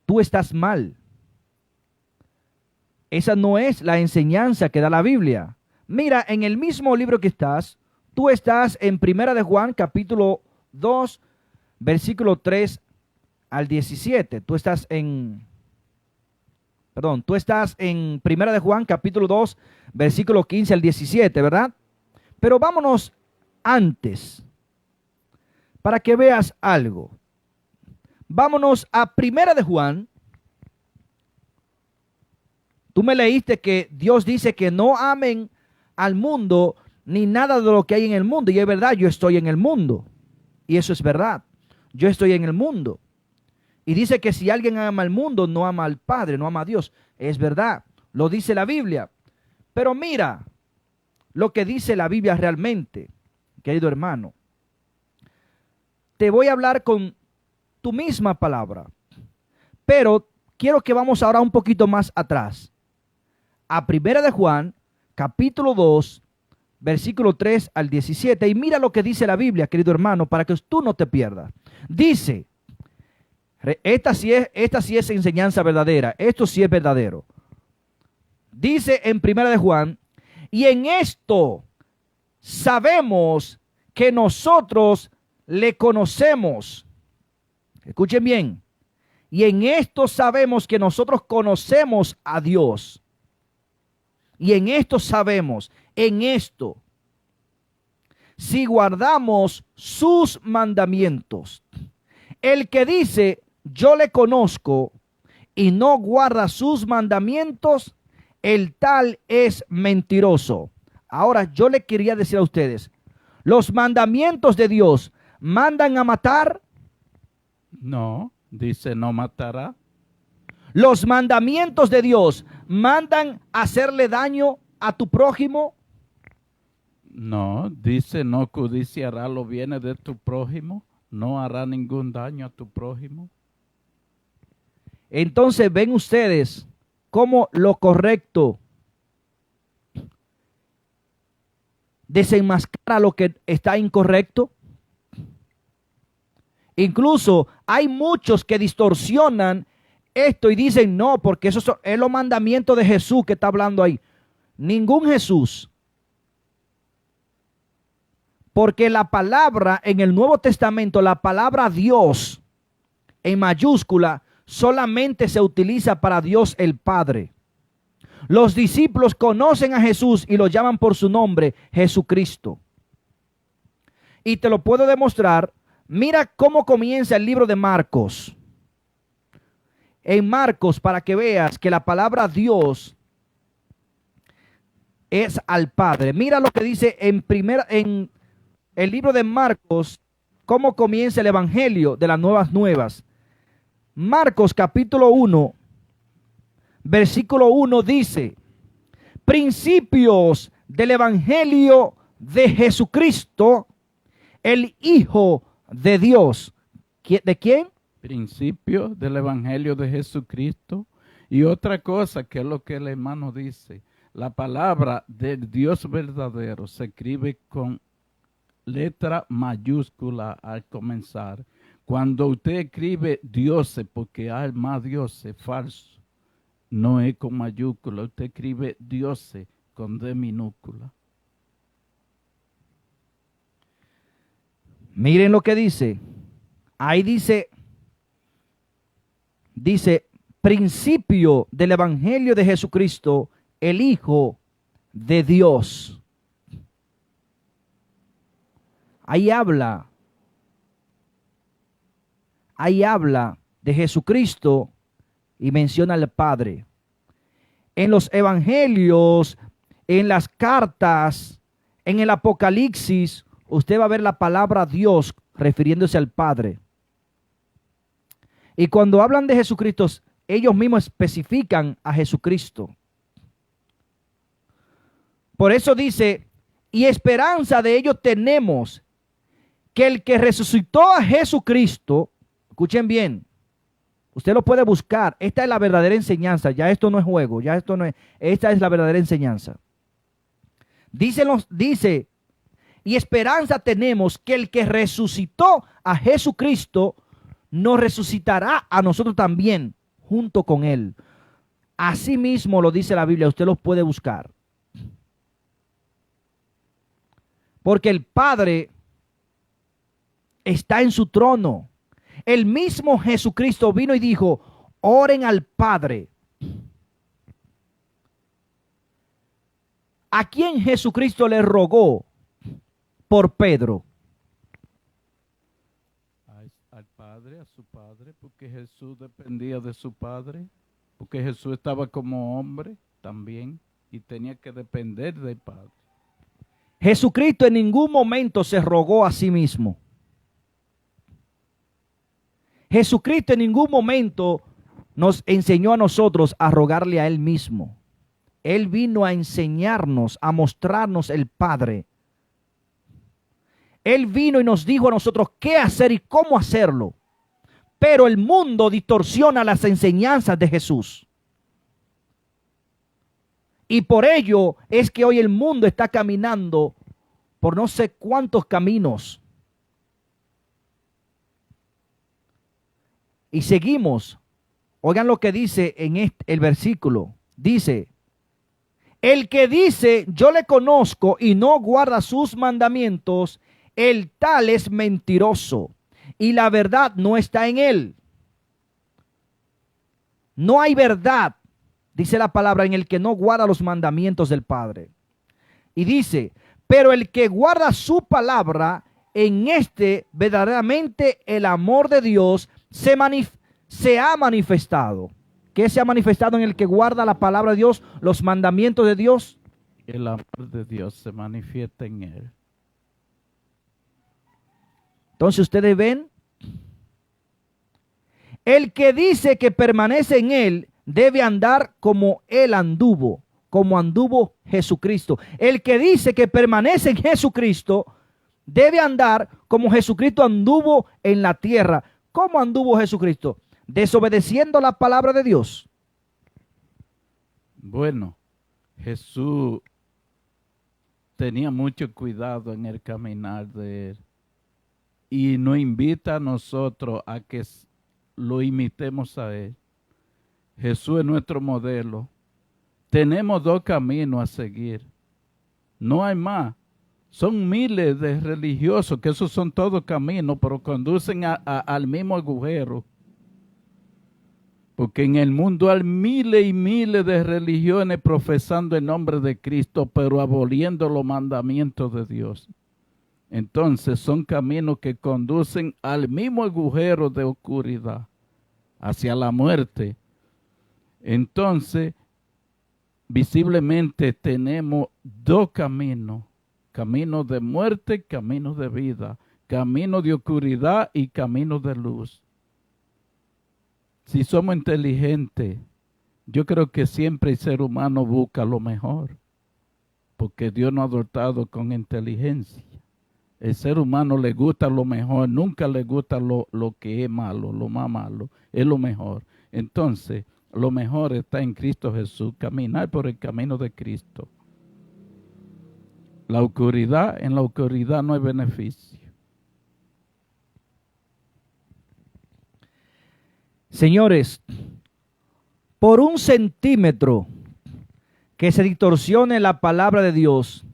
tú estás mal. Esa no es la enseñanza que da la Biblia. Mira, en el mismo libro que estás, tú estás en Primera de Juan, capítulo 2, versículo 3 al 17. Tú estás en Primera de Juan, capítulo 2, versículo 15 al 17, ¿verdad? Pero vámonos antes, para que veas algo. Vámonos a Primera de Juan. Tú me leíste que Dios dice que no amen al mundo ni nada de lo que hay en el mundo. Y es verdad, yo estoy en el mundo. Y eso es verdad. Yo estoy en el mundo. Y dice que si alguien ama al mundo, no ama al Padre, no ama a Dios. Es verdad, lo dice la Biblia. Pero mira lo que dice la Biblia realmente, querido hermano. Te voy a hablar con tu misma palabra. Pero quiero que vamos ahora un poquito más atrás. A Primera de Juan, capítulo 2, versículo 3 al 17. Y mira lo que dice la Biblia, querido hermano, para que tú no te pierdas. Dice, esta sí es enseñanza verdadera, esto sí es verdadero. Dice en Primera de Juan, y en esto sabemos que nosotros le conocemos. Escuchen bien. Y en esto sabemos que nosotros conocemos a Dios. Y en esto sabemos, si guardamos sus mandamientos. El que dice, yo le conozco, y no guarda sus mandamientos, el tal es mentiroso. Ahora yo le quería decir a ustedes, ¿los mandamientos de Dios mandan a matar? No, dice no matará. ¿Los mandamientos de Dios mandan a hacerle daño a tu prójimo? No, dice no codiciará los bienes de tu prójimo, no hará ningún daño a tu prójimo. Entonces ven ustedes cómo lo correcto desenmascara lo que está incorrecto. Incluso hay muchos que distorsionan esto y dicen no, porque eso es los mandamientos de Jesús que está hablando ahí. Ningún Jesús. Porque la palabra en el Nuevo Testamento, la palabra Dios en mayúscula, solamente se utiliza para Dios el Padre. Los discípulos conocen a Jesús y lo llaman por su nombre, Jesucristo. Y te lo puedo demostrar. Mira cómo comienza el libro de Marcos. En Marcos, para que veas que la palabra Dios es al Padre. Mira lo que dice en el libro de Marcos, cómo comienza el Evangelio de las Nuevas. Marcos capítulo 1, versículo 1 dice, principios del Evangelio de Jesucristo, el Hijo de Dios. ¿De quién? Principio del Evangelio de Jesucristo. Y otra cosa, que es lo que el hermano dice, la palabra del Dios verdadero se escribe con letra mayúscula al comenzar. Cuando usted escribe dioses, porque hay más dioses, falso, no es con mayúscula, usted escribe dioses con D minúscula. Miren lo que dice. Ahí dice principio del Evangelio de Jesucristo, el Hijo de Dios. Ahí habla de Jesucristo y menciona al Padre. en los evangelios, en las cartas, en el Apocalipsis, usted va a ver la palabra Dios refiriéndose al Padre. Y cuando hablan de Jesucristo, ellos mismos especifican a Jesucristo. Por eso dice, y esperanza de ello tenemos, que el que resucitó a Jesucristo, escuchen bien, usted lo puede buscar, esta es la verdadera enseñanza, ya esto no es juego, ya esto no es, esta es la verdadera enseñanza. Dice, y esperanza tenemos que el que resucitó a Jesucristo nos resucitará a nosotros también junto con él. Así mismo lo dice la Biblia, usted lo puede buscar. Porque el Padre está en su trono. El mismo Jesucristo vino y dijo, oren al Padre. ¿A quién Jesucristo le rogó por Pedro? Al Padre, a su Padre, porque Jesús dependía de su Padre, porque Jesús estaba como hombre también y tenía que depender del Padre. Jesucristo en ningún momento se rogó a sí mismo. Jesucristo en ningún momento nos enseñó a nosotros a rogarle a Él mismo. Él vino a enseñarnos, a mostrarnos el Padre. Él vino y nos dijo a nosotros qué hacer y cómo hacerlo. Pero el mundo distorsiona las enseñanzas de Jesús. Y por ello es que hoy el mundo está caminando por no sé cuántos caminos. Y seguimos. Oigan lo que dice en el versículo. Dice, el que dice, yo le conozco y no guarda sus mandamientos, el tal es mentiroso y la verdad no está en él. No hay verdad, dice la palabra, en el que no guarda los mandamientos del Padre. Y dice, pero el que guarda su palabra, en este verdaderamente el amor de Dios se ha manifestado. ¿Qué se ha manifestado en el que guarda la palabra de Dios, los mandamientos de Dios? El amor de Dios se manifiesta en él. Entonces ustedes ven, el que dice que permanece en él debe andar como él anduvo, como anduvo Jesucristo. El que dice que permanece en Jesucristo debe andar como Jesucristo anduvo en la tierra. ¿Cómo anduvo Jesucristo? Desobedeciendo la palabra de Dios. Bueno, Jesús tenía mucho cuidado en el caminar de él y nos invita a nosotros a que lo imitemos a él. Jesús es nuestro modelo. Tenemos dos caminos a seguir. No hay más. Son miles de religiosos, que esos son todos caminos, pero conducen al mismo agujero. Porque en el mundo hay miles y miles de religiones profesando el nombre de Cristo, pero aboliendo los mandamientos de Dios. Entonces son caminos que conducen al mismo agujero de oscuridad, hacia la muerte. Entonces, visiblemente tenemos dos caminos. Caminos de muerte, caminos de vida. Caminos de oscuridad y caminos de luz. Si somos inteligentes, yo creo que siempre el ser humano busca lo mejor, porque Dios nos ha dotado con inteligencia. El ser humano le gusta lo mejor, nunca le gusta lo que es malo, lo más malo, es lo mejor. Entonces, lo mejor está en Cristo Jesús, caminar por el camino de Cristo. En la oscuridad no hay beneficio. Señores, por 1 centímetro que se distorsione la palabra de Dios,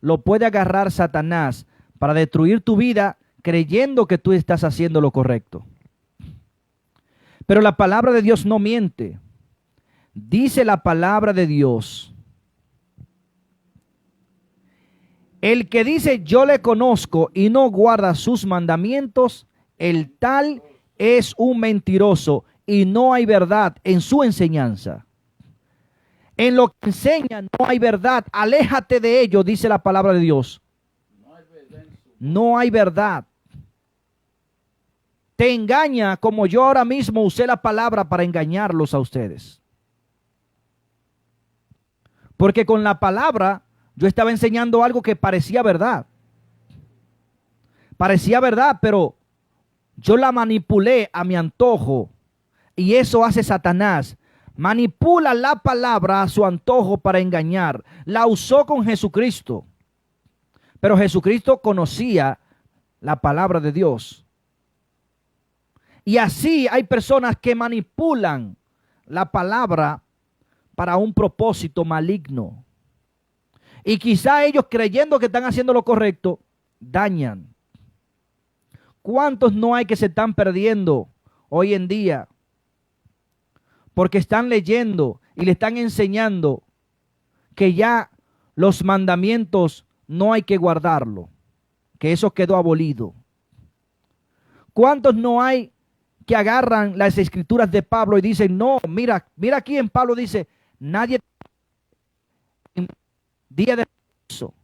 lo puede agarrar Satanás para destruir tu vida creyendo que tú estás haciendo lo correcto. Pero la palabra de Dios no miente. Dice la palabra de Dios: el que dice yo le conozco y no guarda sus mandamientos, el tal es un mentiroso y no hay verdad en su enseñanza. En lo que enseñan no hay verdad. Aléjate de ello, dice la palabra de Dios. No hay verdad. Te engaña como yo ahora mismo usé la palabra para engañarlos a ustedes. Porque con la palabra yo estaba enseñando algo que parecía verdad. Parecía verdad, pero yo la manipulé a mi antojo. Y eso hace Satanás. Manipula la palabra a su antojo para engañar. La usó con Jesucristo. Pero Jesucristo conocía la palabra de Dios. Y así hay personas que manipulan la palabra para un propósito maligno. Y quizá ellos, creyendo que están haciendo lo correcto, dañan. ¿Cuántos no hay que se están perdiendo hoy en día? Porque están leyendo y le están enseñando que ya los mandamientos no hay que guardarlo, que eso quedó abolido. ¿Cuántos no hay que agarran las escrituras de Pablo y dicen, no, mira aquí en Pablo dice, nadie en día de reposo,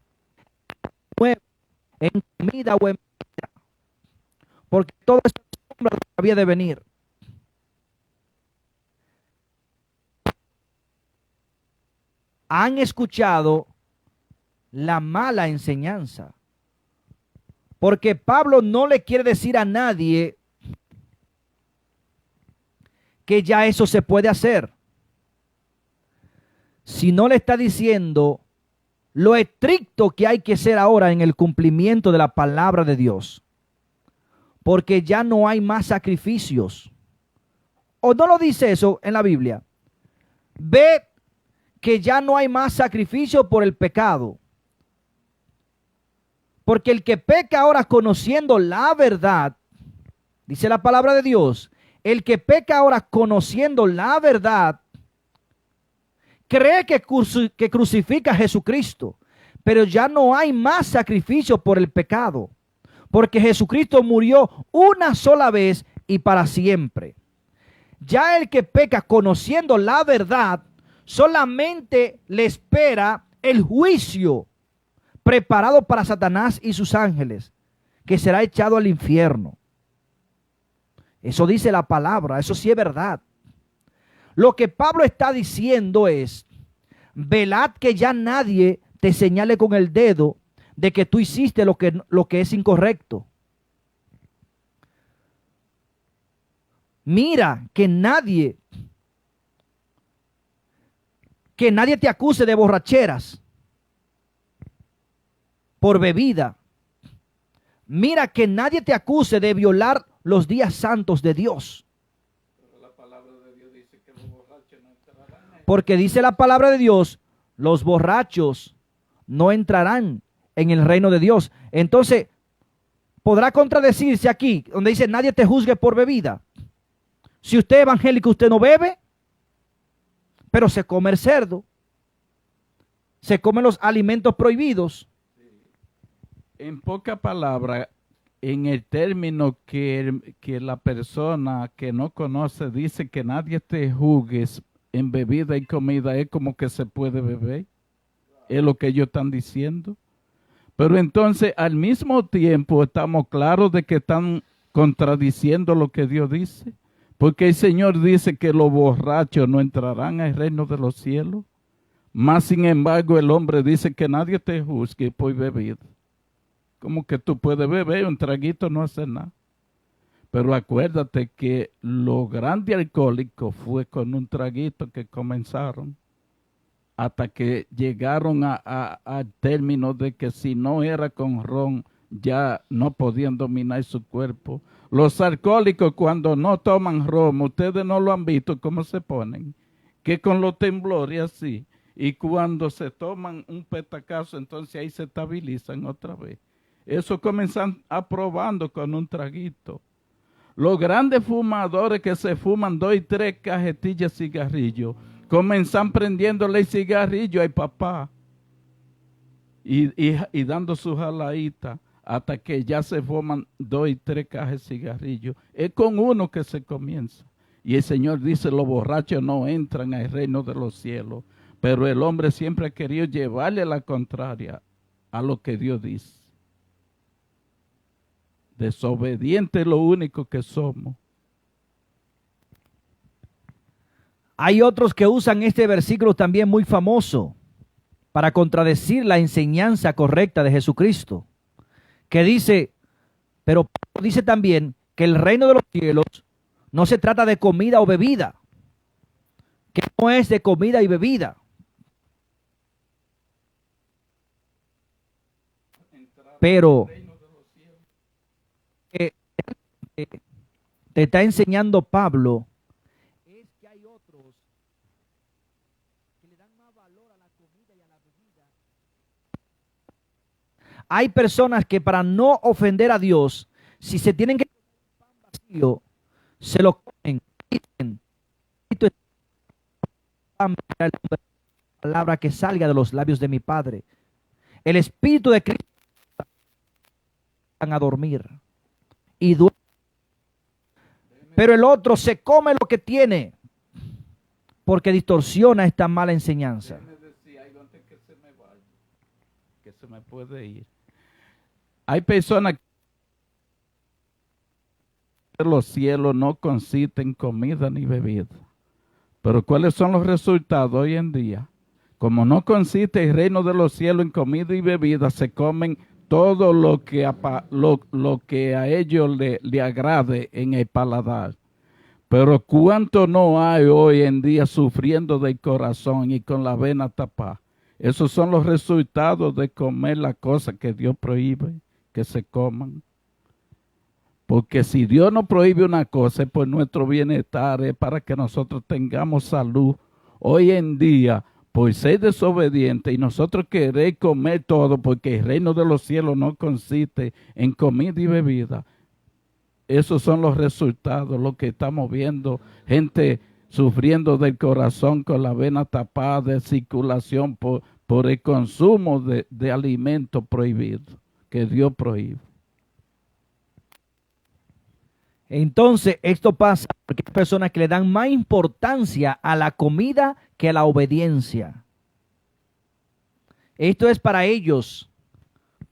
en comida o en bebida, porque todo esto había de venir. Han escuchado la mala enseñanza, porque Pablo no le quiere decir a nadie que ya eso se puede hacer, sino le está diciendo lo estricto que hay que ser ahora en el cumplimiento de la palabra de Dios, porque ya no hay más sacrificios. ¿O no lo dice eso en la Biblia? Ve que ya no hay más sacrificio por el pecado. Porque el que peca ahora conociendo la verdad, dice la palabra de Dios, el que peca ahora conociendo la verdad, cree que crucifica a Jesucristo, pero ya no hay más sacrificio por el pecado, porque Jesucristo murió una sola vez y para siempre. Ya el que peca conociendo la verdad, solamente le espera el juicio preparado para Satanás y sus ángeles, que será echado al infierno. Eso dice la palabra, eso sí es verdad. Lo que Pablo está diciendo es, velad que ya nadie te señale con el dedo de que tú hiciste lo que es incorrecto. Mira que nadie te acuse de borracheras por bebida. Mira que nadie te acuse de violar los días santos de Dios. Porque dice la palabra de Dios, los borrachos no entrarán en el reino de Dios. Entonces, podrá contradecirse aquí, donde dice nadie te juzgue por bebida. Si usted es evangélico, usted no bebe, pero se come el cerdo, se comen los alimentos prohibidos. En poca palabra, en el término que la persona que no conoce dice que nadie te juzgue en bebida y comida, es como que se puede beber. Es lo que ellos están diciendo. Pero entonces, al mismo tiempo, estamos claros de que están contradiciendo lo que Dios dice. Porque el Señor dice que los borrachos no entrarán al reino de los cielos. Más sin embargo, el hombre dice que nadie te juzgue por bebida. Como que tú puedes beber, un traguito no hace nada. Pero acuérdate que los grandes alcohólicos fue con un traguito que comenzaron, hasta que llegaron al término de que si no era con ron, ya no podían dominar su cuerpo. Los alcohólicos cuando no toman ron, ustedes no lo han visto cómo se ponen, que con los temblores así, y cuando se toman un petacazo, entonces ahí se estabilizan otra vez. Eso comienzan aprobando con un traguito. Los grandes fumadores que se fuman 2 y 3 cajetillas de cigarrillo, comienzan prendiéndole el cigarrillo al papá y dando su jaladita hasta que ya se fuman 2 y 3 cajas de cigarrillo. Es con uno que se comienza. Y el Señor dice, los borrachos no entran al reino de los cielos. Pero el hombre siempre ha querido llevarle la contraria a lo que Dios dice. Desobediente es lo único que somos. Hay otros que usan este versículo también muy famoso para contradecir la enseñanza correcta de Jesucristo, que dice, pero dice también que el reino de los cielos no se trata de comida o bebida, que no es de comida y bebida. Pero te está enseñando Pablo es que hay otros que le dan más valor a la comida y a la bebida. Hay personas que para no ofender a Dios, si se tienen que comer un pan vacío, se lo comen. Dicen, "Esto es pan para la palabra que salga de los labios de mi Padre". El Espíritu de Cristo van a dormir y duermen. Pero el otro se come lo que tiene porque distorsiona esta mala enseñanza. Déjeme decir algo antes que se me vaya, que se me puede ir. Hay personas que los cielos no consiste en comida ni bebida. Pero ¿cuáles son los resultados hoy en día? Como no consiste el reino de los cielos en comida y bebida, se comen todo lo que a ellos le agrade en el paladar. Pero ¿cuánto no hay hoy en día sufriendo del corazón y con la vena tapada? Esos son los resultados de comer las cosas que Dios prohíbe que se coman. Porque si Dios no prohíbe una cosa, es por nuestro bienestar, es para que nosotros tengamos salud. Hoy en día, por ser desobediente y nosotros querer comer todo, porque el reino de los cielos no consiste en comida y bebida. Esos son los resultados, lo que estamos viendo, gente sufriendo del corazón con la vena tapada, de circulación por el consumo de alimentos prohibidos, que Dios prohíbe. Entonces, esto pasa porque hay personas que le dan más importancia a la comida que a la obediencia. Esto es para ellos,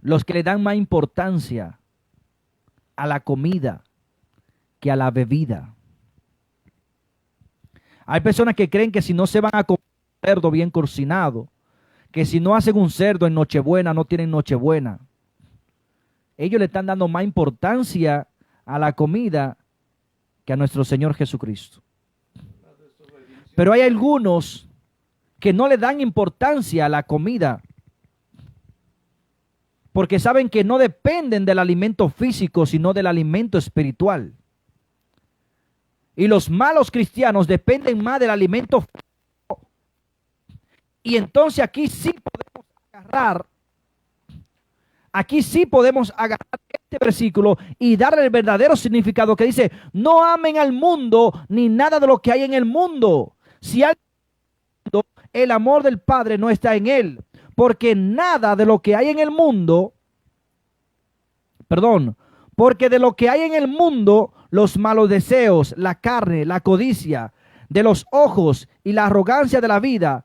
los que le dan más importancia a la comida que a la bebida. Hay personas que creen que si no se van a comer un cerdo bien cocinado, que si no hacen un cerdo en Nochebuena, no tienen Nochebuena. Ellos le están dando más importancia a la comida que a nuestro Señor Jesucristo. Pero hay algunos que no le dan importancia a la comida porque saben que no dependen del alimento físico, sino del alimento espiritual. Y los malos cristianos dependen más del alimento físico. Y entonces aquí sí podemos agarrar este versículo y darle el verdadero significado que dice: no amen al mundo ni nada de lo que hay en el mundo. Si hay el amor del Padre no está en él, porque nada de lo que hay en el mundo, porque de lo que hay en el mundo, los malos deseos, la carne, la codicia de los ojos y la arrogancia de la vida,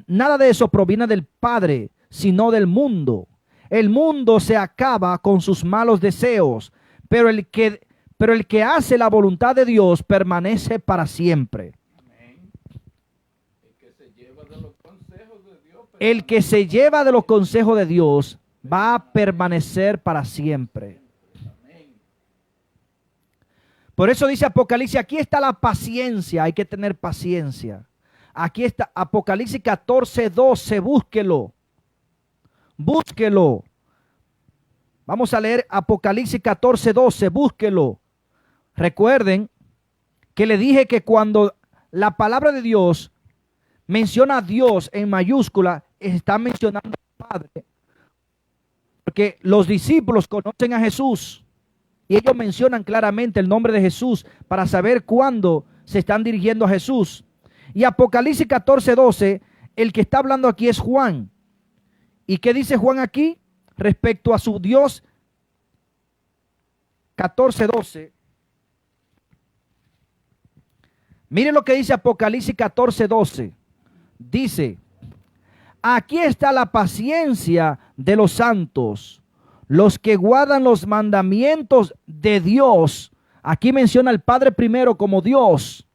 nada de eso proviene del Padre, sino del mundo. El mundo se acaba con sus malos deseos, pero el que hace la voluntad de Dios permanece para siempre. El que se lleva de los consejos de Dios va a permanecer para siempre. Por eso dice Apocalipsis, aquí está la paciencia, hay que tener paciencia. Aquí está Apocalipsis 14:12, búsquelo. Búsquelo. Vamos a leer Apocalipsis 14:12, búsquelo. Recuerden que le dije que cuando la palabra de Dios menciona a Dios en mayúscula, está mencionando al Padre. Porque los discípulos conocen a Jesús y ellos mencionan claramente el nombre de Jesús para saber cuándo se están dirigiendo a Jesús. Y Apocalipsis 14:12, el que está hablando aquí es Juan. ¿Y qué dice Juan aquí respecto a su Dios? 14:12. Miren lo que dice Apocalipsis 14:12. dice, aquí está la paciencia de los santos, los que guardan los mandamientos de Dios. Aquí menciona al Padre primero como Dios.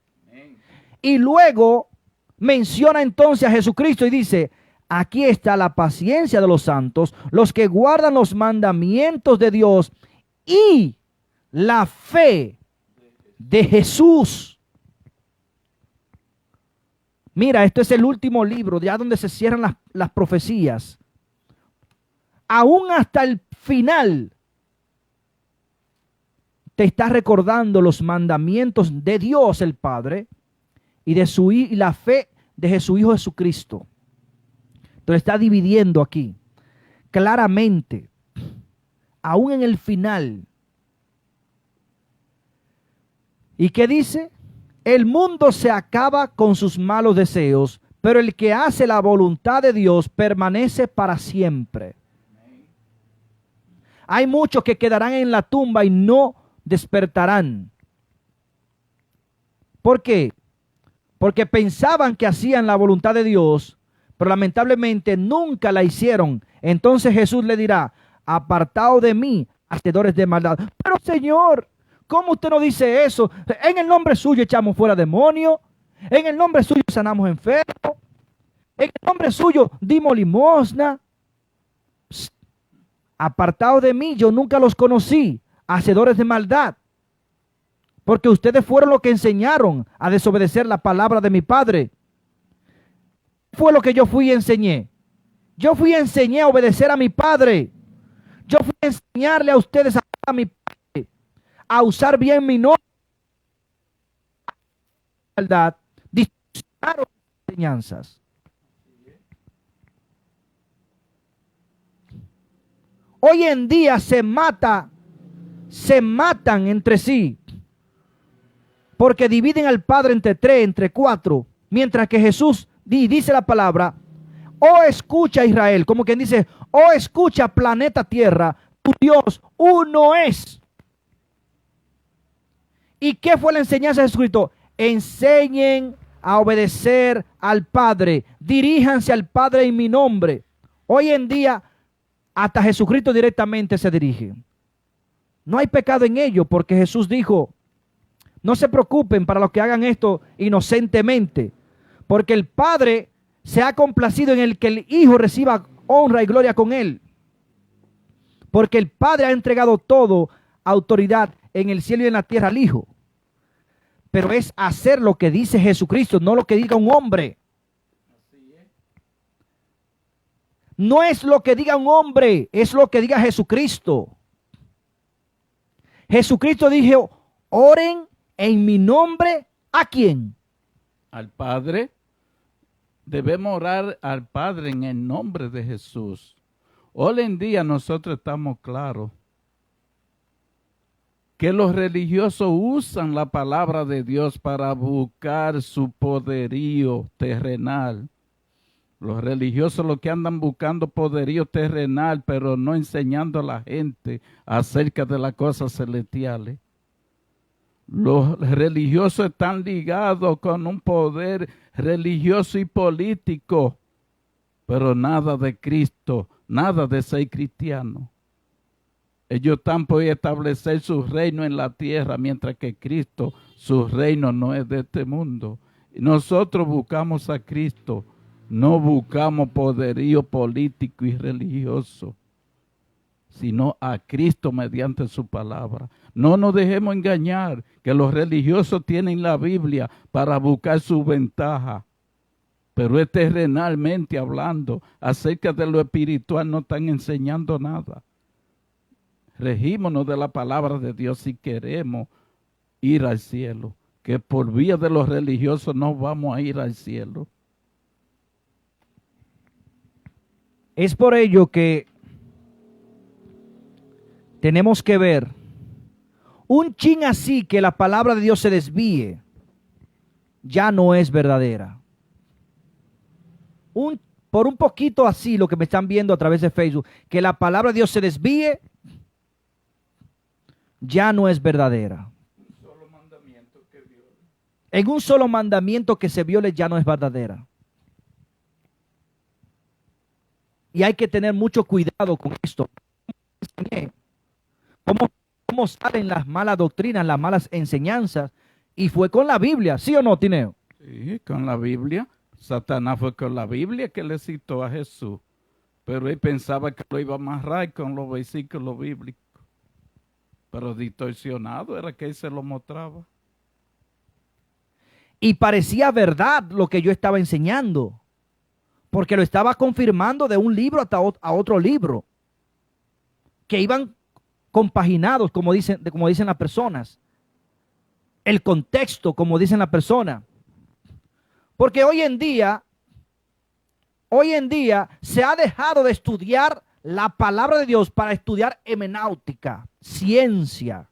Y luego menciona entonces a Jesucristo y dice, aquí está la paciencia de los santos, los que guardan los mandamientos de Dios y la fe de Jesús. Mira, esto es el último libro, ya donde se cierran las profecías. Aún hasta el final te está recordando los mandamientos de Dios el Padre y y la fe de su Hijo Jesucristo. Entonces está dividiendo aquí claramente, aún en el final. ¿Y qué dice? El mundo se acaba con sus malos deseos, pero el que hace la voluntad de Dios permanece para siempre. Hay muchos que quedarán en la tumba y no despertarán. ¿Por qué? Porque pensaban que hacían la voluntad de Dios, pero lamentablemente nunca la hicieron. Entonces Jesús le dirá, apartado de mí, hacedores de maldad. Pero Señor, ¿cómo usted no dice eso? En el nombre suyo echamos fuera demonios, en el nombre suyo sanamos enfermos, en el nombre suyo dimos limosna. Psst. Apartados de mí, yo nunca los conocí, hacedores de maldad. Porque ustedes fueron los que enseñaron a desobedecer la palabra de mi Padre. Fue lo que yo fui y enseñé. Yo fui y enseñé a obedecer a mi Padre. Yo fui a enseñarle a ustedes a mi Padre, a usar bien mi nombre. Maldad, distorsionaron las enseñanzas. Hoy en día se matan entre sí, porque dividen al Padre entre 3, entre 4, mientras que Jesús dice la palabra, oh escucha Israel, como quien dice, oh escucha planeta Tierra, tu Dios uno es. ¿Y qué fue la enseñanza de Jesucristo? Enseñen a obedecer al Padre, diríjanse al Padre en mi nombre. Hoy en día hasta Jesucristo directamente se dirige. No hay pecado en ello, porque Jesús dijo, no se preocupen para los que hagan esto inocentemente, porque el Padre se ha complacido en el que el Hijo reciba honra y gloria con él. Porque el Padre ha entregado todo autoridad en el cielo y en la tierra al Hijo. Pero es hacer lo que dice Jesucristo, no lo que diga un hombre. No es lo que diga un hombre, es lo que diga Jesucristo. Jesucristo dijo, oren en mi nombre, ¿a quién? Al Padre. Debemos orar al Padre en el nombre de Jesús. Hoy en día nosotros estamos claros que los religiosos usan la palabra de Dios para buscar su poderío terrenal. Los religiosos lo que andan buscando poderío terrenal, pero no enseñando a la gente acerca de las cosas celestiales. Los religiosos están ligados con un poder religioso y político, pero nada de Cristo, nada de ser cristiano. Ellos están por establecer su reino en la tierra, mientras que Cristo, su reino no es de este mundo. Nosotros buscamos a Cristo. No buscamos poderío político y religioso, sino a Cristo mediante su palabra. No nos dejemos engañar que los religiosos tienen la Biblia para buscar su ventaja, pero es terrenalmente hablando, acerca de lo espiritual no están enseñando nada. Regímonos de la palabra de Dios si queremos ir al cielo, que por vía de los religiosos no vamos a ir al cielo. Es por ello que tenemos que ver un chin así que la palabra de Dios se desvíe, ya no es verdadera. Por un poquito así, lo que me están viendo a través de Facebook, que la palabra de Dios se desvíe, ya no es verdadera. En un solo mandamiento que se viole ya no es verdadera. Y hay que tener mucho cuidado con esto. ¿Cómo salen las malas doctrinas, las malas enseñanzas? Y fue con la Biblia, ¿sí o no, Tineo? Sí, con la Biblia. Satanás fue con la Biblia que le citó a Jesús. Pero él pensaba que lo iba a amarrar con los versículos bíblicos. Pero distorsionado era que él se lo mostraba. Y parecía verdad lo que yo estaba enseñando, porque lo estaba confirmando de un libro a otro libro, que iban compaginados, como dicen las personas. El contexto, como dicen las personas. Porque hoy en día se ha dejado de estudiar la palabra de Dios para estudiar hermenéutica, ciencia.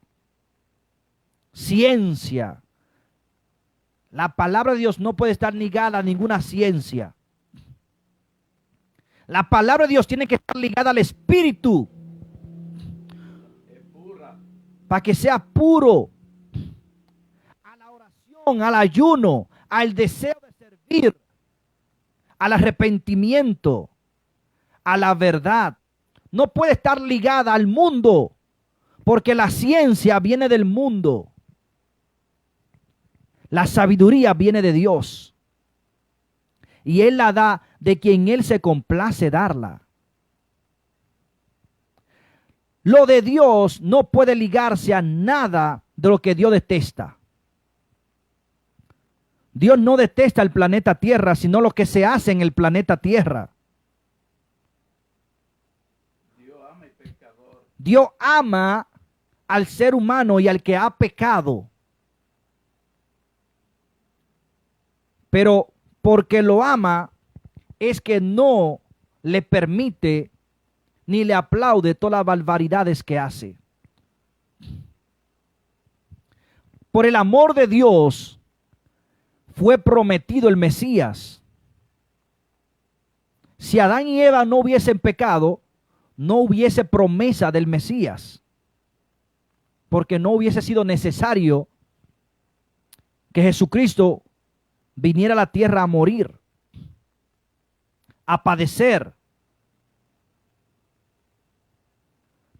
La palabra de Dios no puede estar ligada a ninguna ciencia. La palabra de Dios tiene que estar ligada al Espíritu. Para que sea puro. A la oración, al ayuno, al deseo de servir, al arrepentimiento, a la verdad. No puede estar ligada al mundo, porque la ciencia viene del mundo. La sabiduría viene de Dios. Y Él la da de quien Él se complace darla. Lo de Dios no puede ligarse a nada de lo que Dios detesta. Dios no detesta el planeta Tierra, sino lo que se hace en el planeta Tierra. Dios ama al ser humano y al que ha pecado. Pero porque lo ama, es que no le permite ni le aplaude todas las barbaridades que hace. Por el amor de Dios fue prometido el Mesías. Si Adán y Eva no hubiesen pecado, no hubiese promesa del Mesías, porque no hubiese sido necesario que Jesucristo viniera a la tierra a morir, a padecer.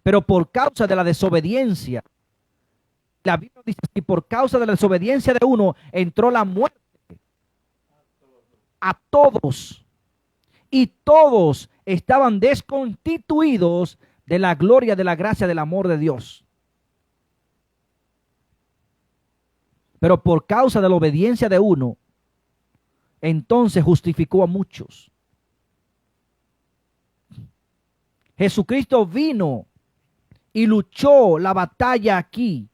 Pero por causa de la desobediencia, la Biblia dice que por causa de la desobediencia de uno entró la muerte a todos, y todos estaban desconstituidos de la gloria, de la gracia, del amor de Dios. Pero por causa de la obediencia de uno, entonces justificó a muchos. Jesucristo vino y luchó la batalla aquí.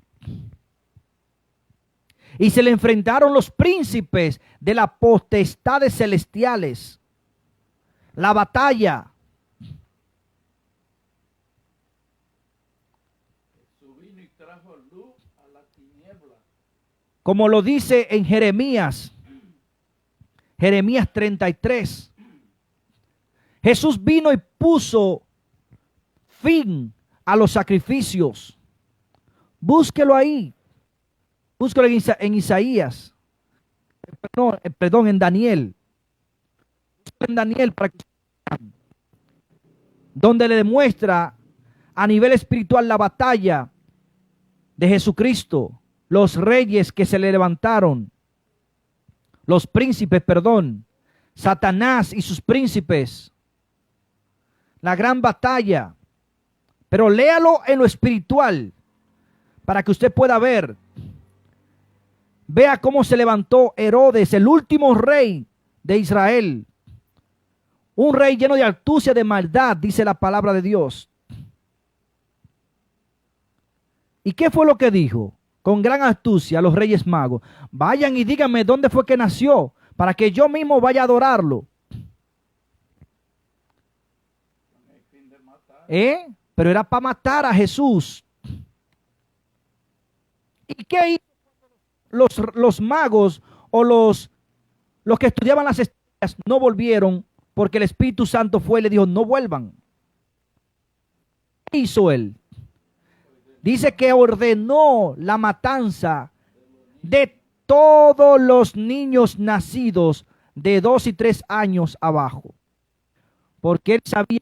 Y se le enfrentaron los príncipes de las potestades celestiales. La batalla. Como lo dice en Jeremías 33. Jesús vino y puso fin a los sacrificios. Búsquelo ahí. Búsquelo en Isaías. Perdón, en Daniel. En Daniel, donde le demuestra a nivel espiritual la batalla de Jesucristo, los reyes que se le levantaron, los príncipes, Satanás y sus príncipes, la gran batalla. Pero léalo en lo espiritual para que usted pueda ver. Vea cómo se levantó Herodes, el último rey de Israel. Un rey lleno de astucia, de maldad, dice la palabra de Dios. ¿Y qué fue lo que dijo? Con gran astucia a los reyes magos: vayan y díganme dónde fue que nació, para que yo mismo vaya a adorarlo. Pero era para matar a Jesús. ¿Y qué hizo? Los magos o los que estudiaban las estrellas no volvieron, porque el Espíritu Santo fue y le dijo: no vuelvan. ¿Qué hizo él? Dice que ordenó la matanza de todos los niños nacidos de 2 y 3 años abajo. porque él sabía.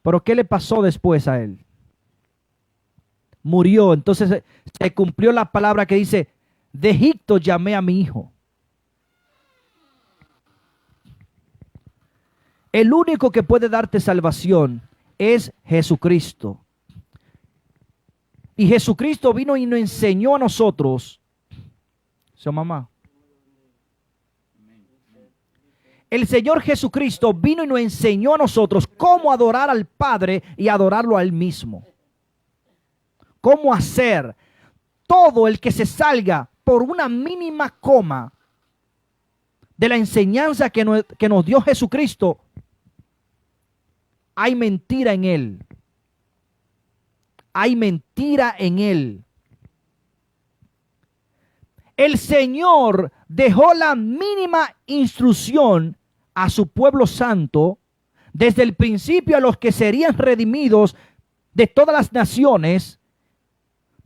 Pero ¿qué le pasó después a él? Murió. Entonces se cumplió la palabra que dice, de Egipto llamé a mi hijo. El único que puede darte salvación es Jesucristo. Y Jesucristo vino y nos enseñó a nosotros. ¿Su mamá? El Señor Jesucristo vino y nos enseñó a nosotros cómo adorar al Padre y adorarlo a Él mismo. Cómo hacer todo el que se salga por una mínima coma de la enseñanza que nos dio Jesucristo. Hay mentira en él. Hay mentira en él. El Señor dejó la mínima instrucción a su pueblo santo desde el principio a los que serían redimidos de todas las naciones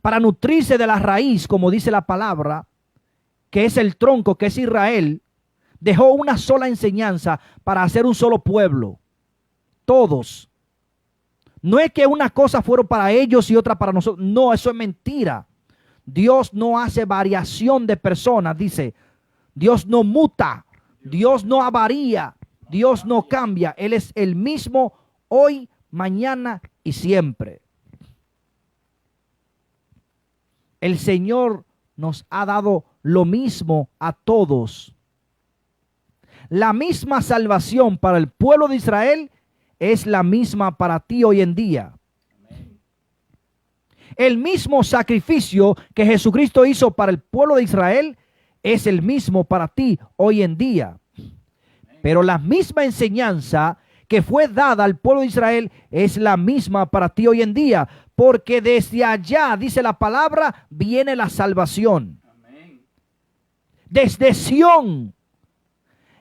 para nutrirse de la raíz, como dice la palabra, que es el tronco, que es Israel. Dejó una sola enseñanza para hacer un solo pueblo. Todos. No es que una cosa fueron para ellos y otra para nosotros. No, eso es mentira. Dios no hace variación de personas, dice. Dios no muta. Dios no varía. Dios no cambia. Él es el mismo hoy, mañana y siempre. El Señor nos ha dado lo mismo a todos. La misma salvación para el pueblo de Israel es la misma para ti hoy en día. El mismo sacrificio que Jesucristo hizo para el pueblo de Israel es el mismo para ti hoy en día. Pero la misma enseñanza que fue dada al pueblo de Israel es la misma para ti hoy en día. Porque desde allá, dice la palabra, viene la salvación. Desde Sión.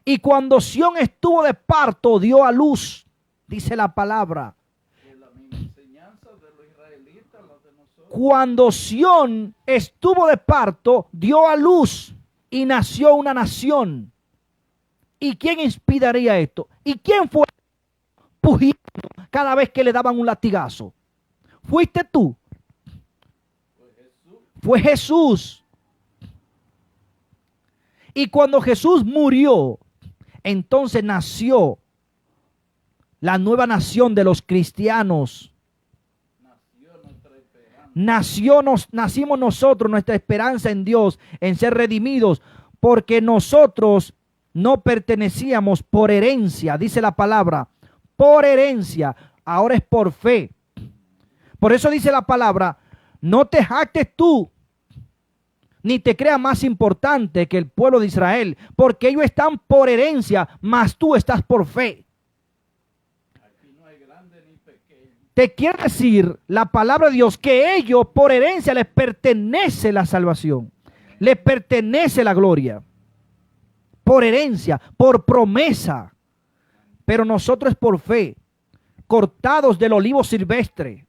Y cuando Sión estuvo de parto, dio a luz, dice la palabra. Cuando Sión estuvo de parto, dio a luz y nació una nación. ¿Y quién inspiraría esto? ¿Y quién fue pugiendo cada vez que le daban un latigazo? ¿Fuiste tú? Fue Jesús. Y cuando Jesús murió, entonces nació la nueva nación de los cristianos. Nacimos nosotros, nuestra esperanza en Dios, en ser redimidos, porque nosotros no pertenecíamos por herencia, dice la palabra, por herencia, ahora es por fe. Por eso dice la palabra, no te jactes tú, ni te creas más importante que el pueblo de Israel, porque ellos están por herencia, mas tú estás por fe. Te quiere decir la palabra de Dios que ellos por herencia les pertenece la salvación, les pertenece la gloria, por herencia, por promesa, pero nosotros es por fe, cortados del olivo silvestre,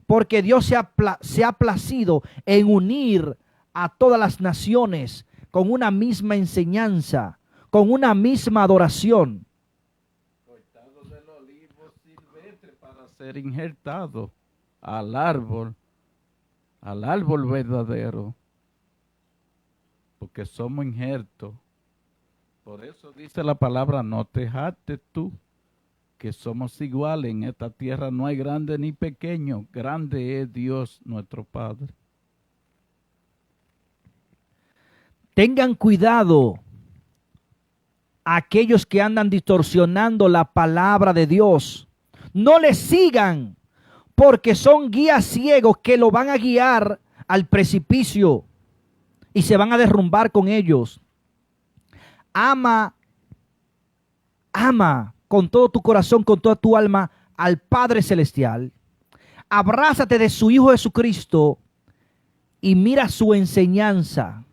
porque Dios se ha placido en unir a todas las naciones con una misma enseñanza, con una misma adoración. Ser injertado al árbol verdadero, porque somos injertos. Por eso dice la palabra, no te jactes tú, que somos iguales. En esta tierra no hay grande ni pequeño, grande es Dios nuestro Padre. Tengan cuidado aquellos que andan distorsionando la palabra de Dios. No les sigan, porque son guías ciegos que lo van a guiar al precipicio y se van a derrumbar con ellos. Ama con todo tu corazón, con toda tu alma al Padre Celestial. Abrázate de su Hijo Jesucristo y mira su enseñanza.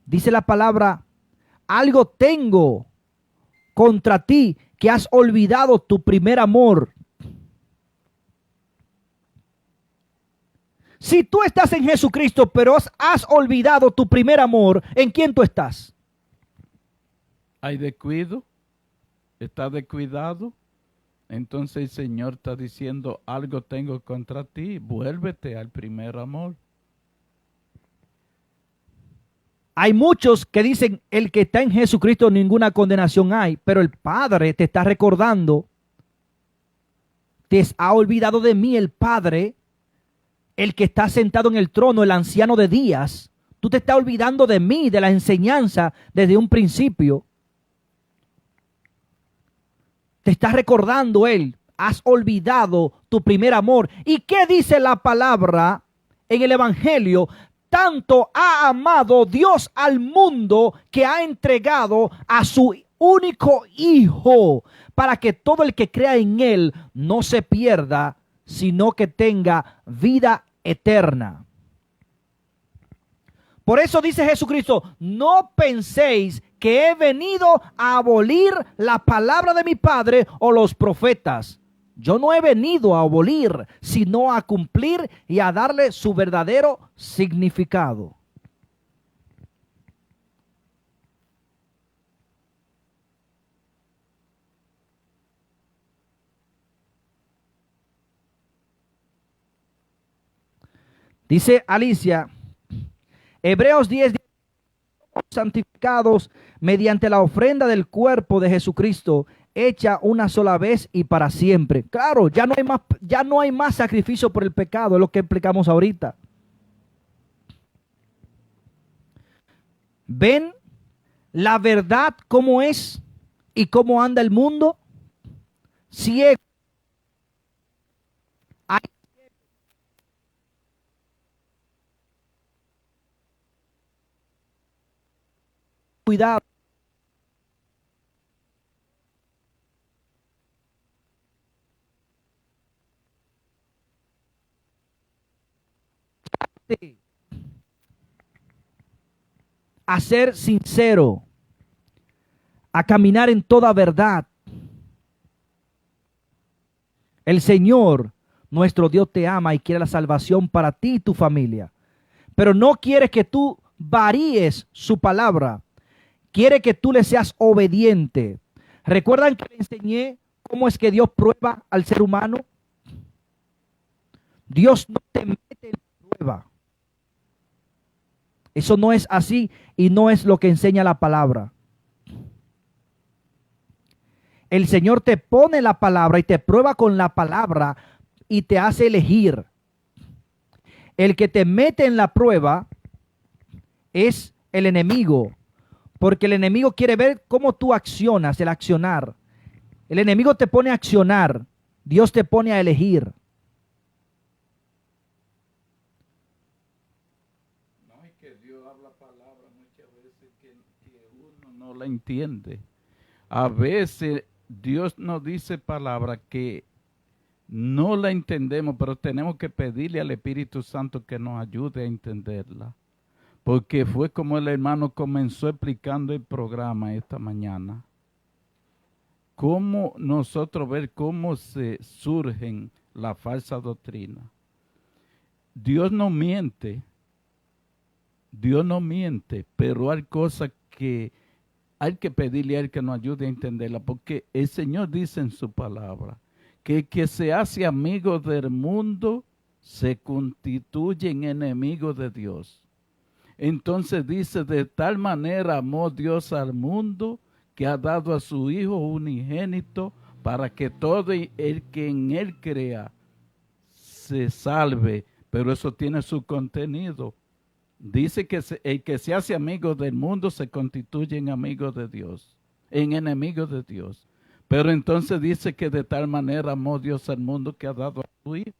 Dice la palabra, algo tengo contra ti, que has olvidado tu primer amor. Si tú estás en Jesucristo, pero has olvidado tu primer amor, ¿en quién tú estás? Hay descuido, está descuidado. Entonces el Señor está diciendo, algo tengo contra ti, vuélvete al primer amor. Hay muchos que dicen, el que está en Jesucristo ninguna condenación hay, pero el Padre te está recordando, te ha olvidado de mí el Padre, el que está sentado en el trono, el anciano de días. Tú te estás olvidando de mí, de la enseñanza desde un principio. Te está recordando Él, has olvidado tu primer amor. ¿Y qué dice la palabra en el Evangelio? Tanto ha amado Dios al mundo que ha entregado a su único Hijo, para que todo el que crea en Él no se pierda, sino que tenga vida eterna. Por eso dice Jesucristo, no penséis que he venido a abolir la palabra de mi Padre o los profetas. Yo no he venido a abolir, sino a cumplir y a darle su verdadero significado. Dice Alicia, Hebreos 10, santificados mediante la ofrenda del cuerpo de Jesucristo, hecha una sola vez y para siempre. Claro, ya no hay más sacrificio por el pecado, es lo que explicamos ahorita. ¿Ven la verdad cómo es y cómo anda el mundo? Ciego. Hay cuidado. A ser sincero, a caminar en toda verdad. El Señor, nuestro Dios, te ama y quiere la salvación para ti y tu familia. Pero no quiere que tú varíes su palabra. Quiere que tú le seas obediente. ¿Recuerdan que le enseñé cómo es que Dios prueba al ser humano? Dios no te mete en la prueba. Eso no es así y no es lo que enseña la palabra. El Señor te pone la palabra y te prueba con la palabra y te hace elegir. El que te mete en la prueba es el enemigo, porque el enemigo quiere ver cómo tú accionas, el accionar. El enemigo te pone a accionar, Dios te pone a elegir. No es que Dios habla palabras muchas veces que uno no la entiende. A veces Dios nos dice palabras que no la entendemos, pero tenemos que pedirle al Espíritu Santo que nos ayude a entenderla. Porque fue como el hermano comenzó explicando el programa esta mañana. Cómo nosotros ver cómo se surgen la falsa doctrina. Dios no miente, pero hay cosas que hay que pedirle a Él que nos ayude a entenderla, porque el Señor dice en su palabra que el que se hace amigo del mundo se constituye en enemigo de Dios. Entonces dice, de tal manera amó Dios al mundo que ha dado a su Hijo unigénito para que todo el que en Él crea se salve, pero eso tiene su contenido. Dice que el que se hace amigo del mundo se constituye en amigo de Dios, en enemigo de Dios. Pero entonces dice que de tal manera amó Dios al mundo que ha dado a su Hijo,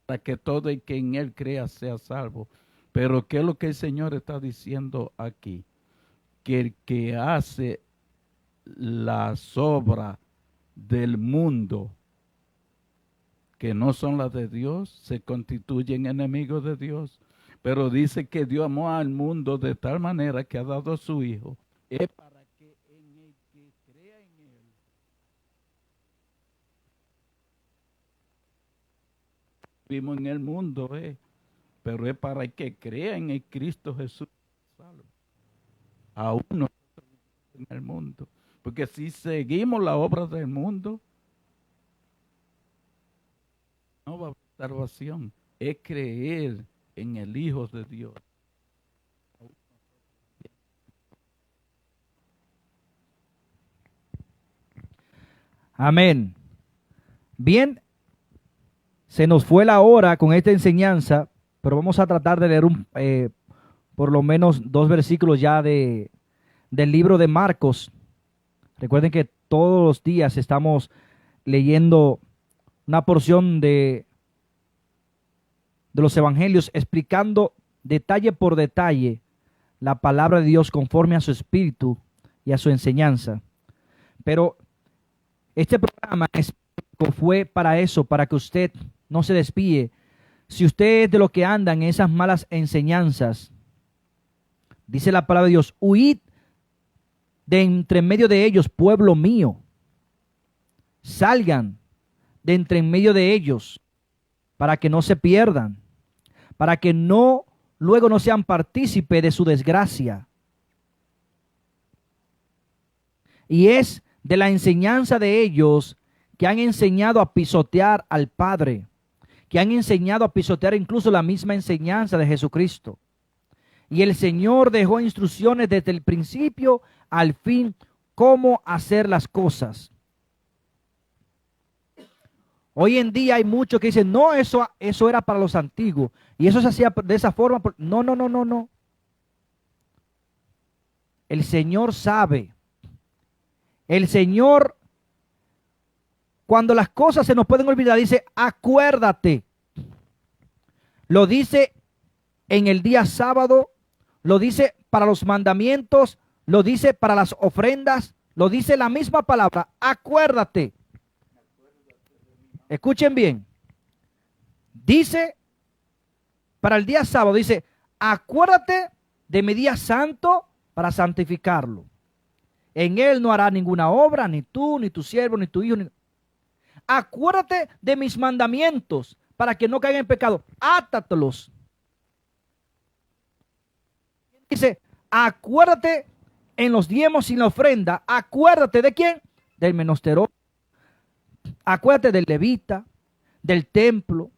para que todo el que en Él crea sea salvo. Pero ¿qué es lo que el Señor está diciendo aquí? Que el que hace las obras del mundo, que no son las de Dios, se constituyen enemigos de Dios. Pero dice que Dios amó al mundo de tal manera que ha dado a su Hijo. Es para que en el que crea en Él vivimos en el mundo, pero es para el que crea en el Cristo Jesús. Aún nosotros en el mundo. Porque si seguimos la obra del mundo, no va a haber salvación. Es creer en el Hijo de Dios. Amén. Bien, se nos fue la hora con esta enseñanza, pero vamos a tratar de leer por lo menos 2 versículos ya del libro de Marcos. Recuerden que todos los días estamos leyendo una porción de los evangelios, explicando detalle por detalle la palabra de Dios conforme a su espíritu y a su enseñanza. Pero este programa fue para eso, para que usted no se despíe. Si usted es de los que andan en esas malas enseñanzas, dice la palabra de Dios, huid de entre medio de ellos, pueblo mío. Salgan de entre en medio de ellos, para que no se pierdan, para que luego no sean partícipe de su desgracia. Y es de la enseñanza de ellos que han enseñado a pisotear al Padre, que han enseñado a pisotear incluso la misma enseñanza de Jesucristo. Y el Señor dejó instrucciones desde el principio al fin cómo hacer las cosas. Hoy en día hay muchos que dicen, no, eso era para los antiguos. Y eso se hacía de esa forma. No. El Señor sabe. El Señor, cuando las cosas se nos pueden olvidar, dice, acuérdate. Lo dice en el día sábado, lo dice para los mandamientos, lo dice para las ofrendas, lo dice la misma palabra, acuérdate. Escuchen bien. Dice, para el día sábado, dice, acuérdate de mi día santo para santificarlo. En él no hará ninguna obra, ni tú, ni tu siervo, ni tu hijo. Acuérdate de mis mandamientos para que no caigan en pecado. Átatelos. Dice, acuérdate en los diezmos y en la ofrenda. Acuérdate de quién? Del menesteroso. Acuérdate del levita, del templo,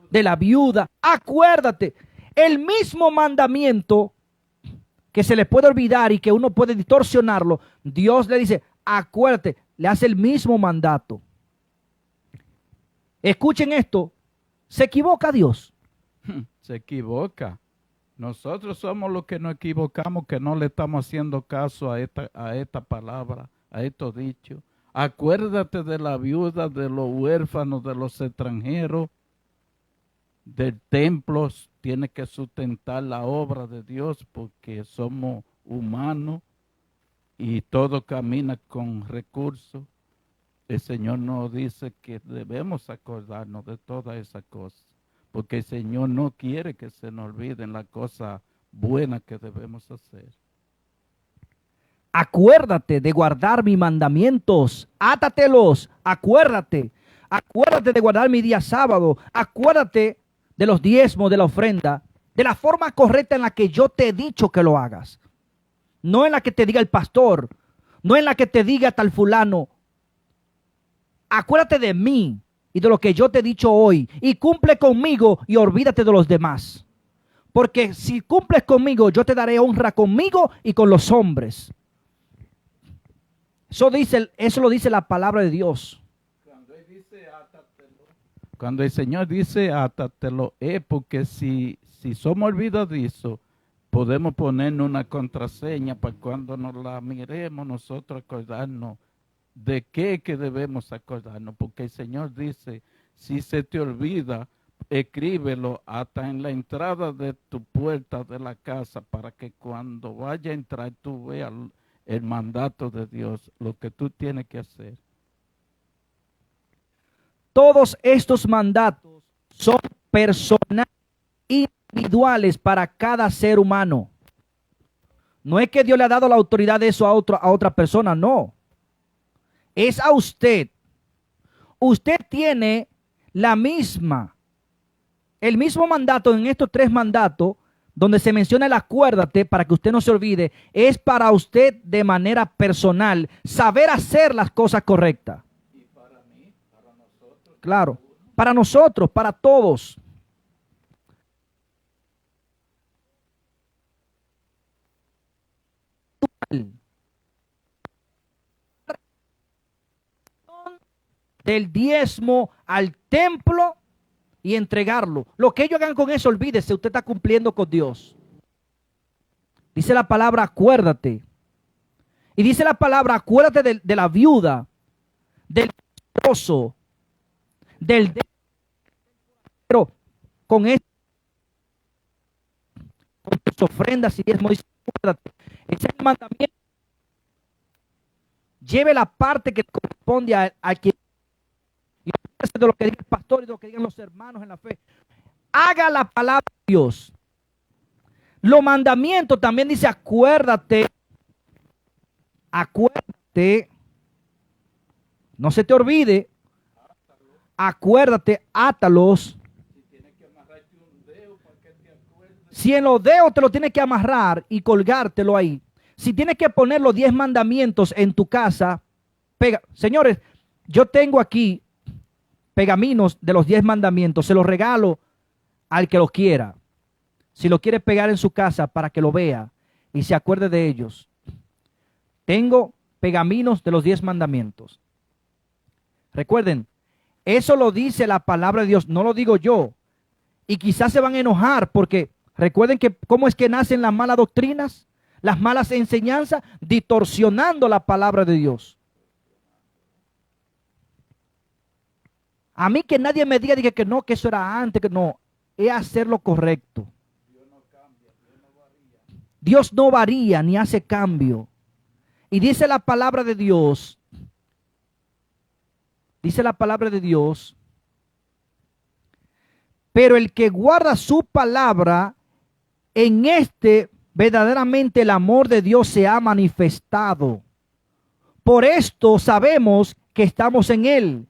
de la viuda. Acuérdate. El mismo mandamiento que se le puede olvidar y que uno puede distorsionarlo, Dios le dice, acuérdate, le hace el mismo mandato. Escuchen esto, ¿se equivoca Dios? Se equivoca. Nosotros somos los que nos equivocamos, que no le estamos haciendo caso a esta palabra, a estos dichos. Acuérdate de la viuda, de los huérfanos, de los extranjeros, del templo. Tiene que sustentar la obra de Dios porque somos humanos y todo camina con recursos. El Señor nos dice que debemos acordarnos de todas esas cosas, porque el Señor no quiere que se nos olviden las cosas buenas que debemos hacer. Acuérdate de guardar mis mandamientos, átatelos, acuérdate de guardar mi día sábado, acuérdate de los diezmos, de la ofrenda, de la forma correcta en la que yo te he dicho que lo hagas. No en la que te diga el pastor, no en la que te diga tal fulano. Acuérdate de mí y de lo que yo te he dicho hoy y cumple conmigo y olvídate de los demás. Porque si cumples conmigo, yo te daré honra conmigo y con los hombres. Eso lo dice la palabra de Dios. Cuando el Señor dice átatelo, es porque si somos olvidadizos, podemos ponernos una contraseña para cuando nos la miremos nosotros acordarnos de qué que debemos acordarnos. Porque el Señor dice, si se te olvida, escríbelo hasta en la entrada de tu puerta de la casa para que cuando vaya a entrar tú veas el mandato de Dios, lo que tú tienes que hacer. Todos estos mandatos son personales, individuales para cada ser humano. No es que Dios le ha dado la autoridad de eso a otra persona, no. Es a usted. Usted tiene la misma El mismo mandato en estos 3 mandatos, donde se menciona el acuérdate, para que usted no se olvide, es para usted de manera personal, saber hacer las cosas correctas. Y para mí, para nosotros. Claro, para nosotros, para todos. Del diezmo al templo y entregarlo. Lo que ellos hagan con eso, olvídese, usted está cumpliendo con Dios. Dice la palabra acuérdate. Y dice la palabra acuérdate de la viuda, del esposo, pero con esto, con tus ofrendas y diezmo, dice acuérdate. Ese es el mandamiento. Lleve la parte que corresponde a quien, y de lo que diga el pastor y de lo que digan los hermanos en la fe. Haga la palabra de Dios. Los mandamientos también dice acuérdate. Acuérdate. No se te olvide. Acuérdate, átalos. Si en los dedos te lo tienes que amarrar y colgártelo ahí. Si tienes que poner los 10 mandamientos en tu casa, pega. Señores, yo tengo aquí pergaminos de los 10 mandamientos. Se los regalo al que los quiera. Si lo quiere pegar en su casa para que lo vea y se acuerde de ellos. Tengo pergaminos de los 10 mandamientos. Recuerden, eso lo dice la palabra de Dios, no lo digo yo. Y quizás se van a enojar porque recuerden que cómo es que nacen las malas doctrinas, las malas enseñanzas, distorsionando la palabra de Dios. A mí que nadie me diga que no, que eso era antes, que no, es hacer lo correcto. Dios no varía ni hace cambio. Y dice la palabra de Dios, pero el que guarda su palabra, en este verdaderamente el amor de Dios se ha manifestado. Por esto sabemos que estamos en él.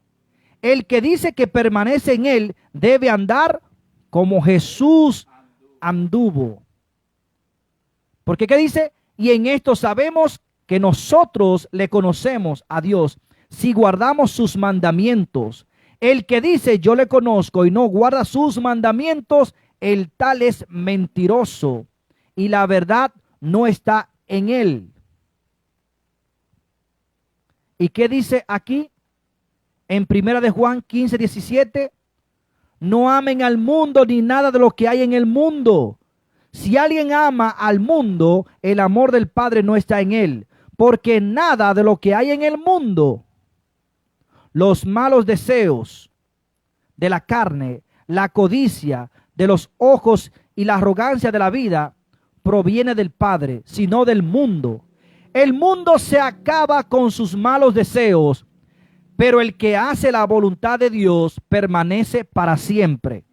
El que dice que permanece en él debe andar como Jesús anduvo. Porque ¿qué dice? Y en esto sabemos que nosotros le conocemos a Dios si guardamos sus mandamientos. El que dice yo le conozco y no guarda sus mandamientos, el tal es mentiroso y la verdad no está en él. ¿Y qué dice aquí? En 1 de Juan 15, 17, no amen al mundo ni nada de lo que hay en el mundo. Si alguien ama al mundo, el amor del Padre no está en él, porque nada de lo que hay en el mundo, los malos deseos de la carne, la codicia de los ojos y la arrogancia de la vida, proviene del Padre, sino del mundo. El mundo se acaba con sus malos deseos, pero el que hace la voluntad de Dios permanece para siempre.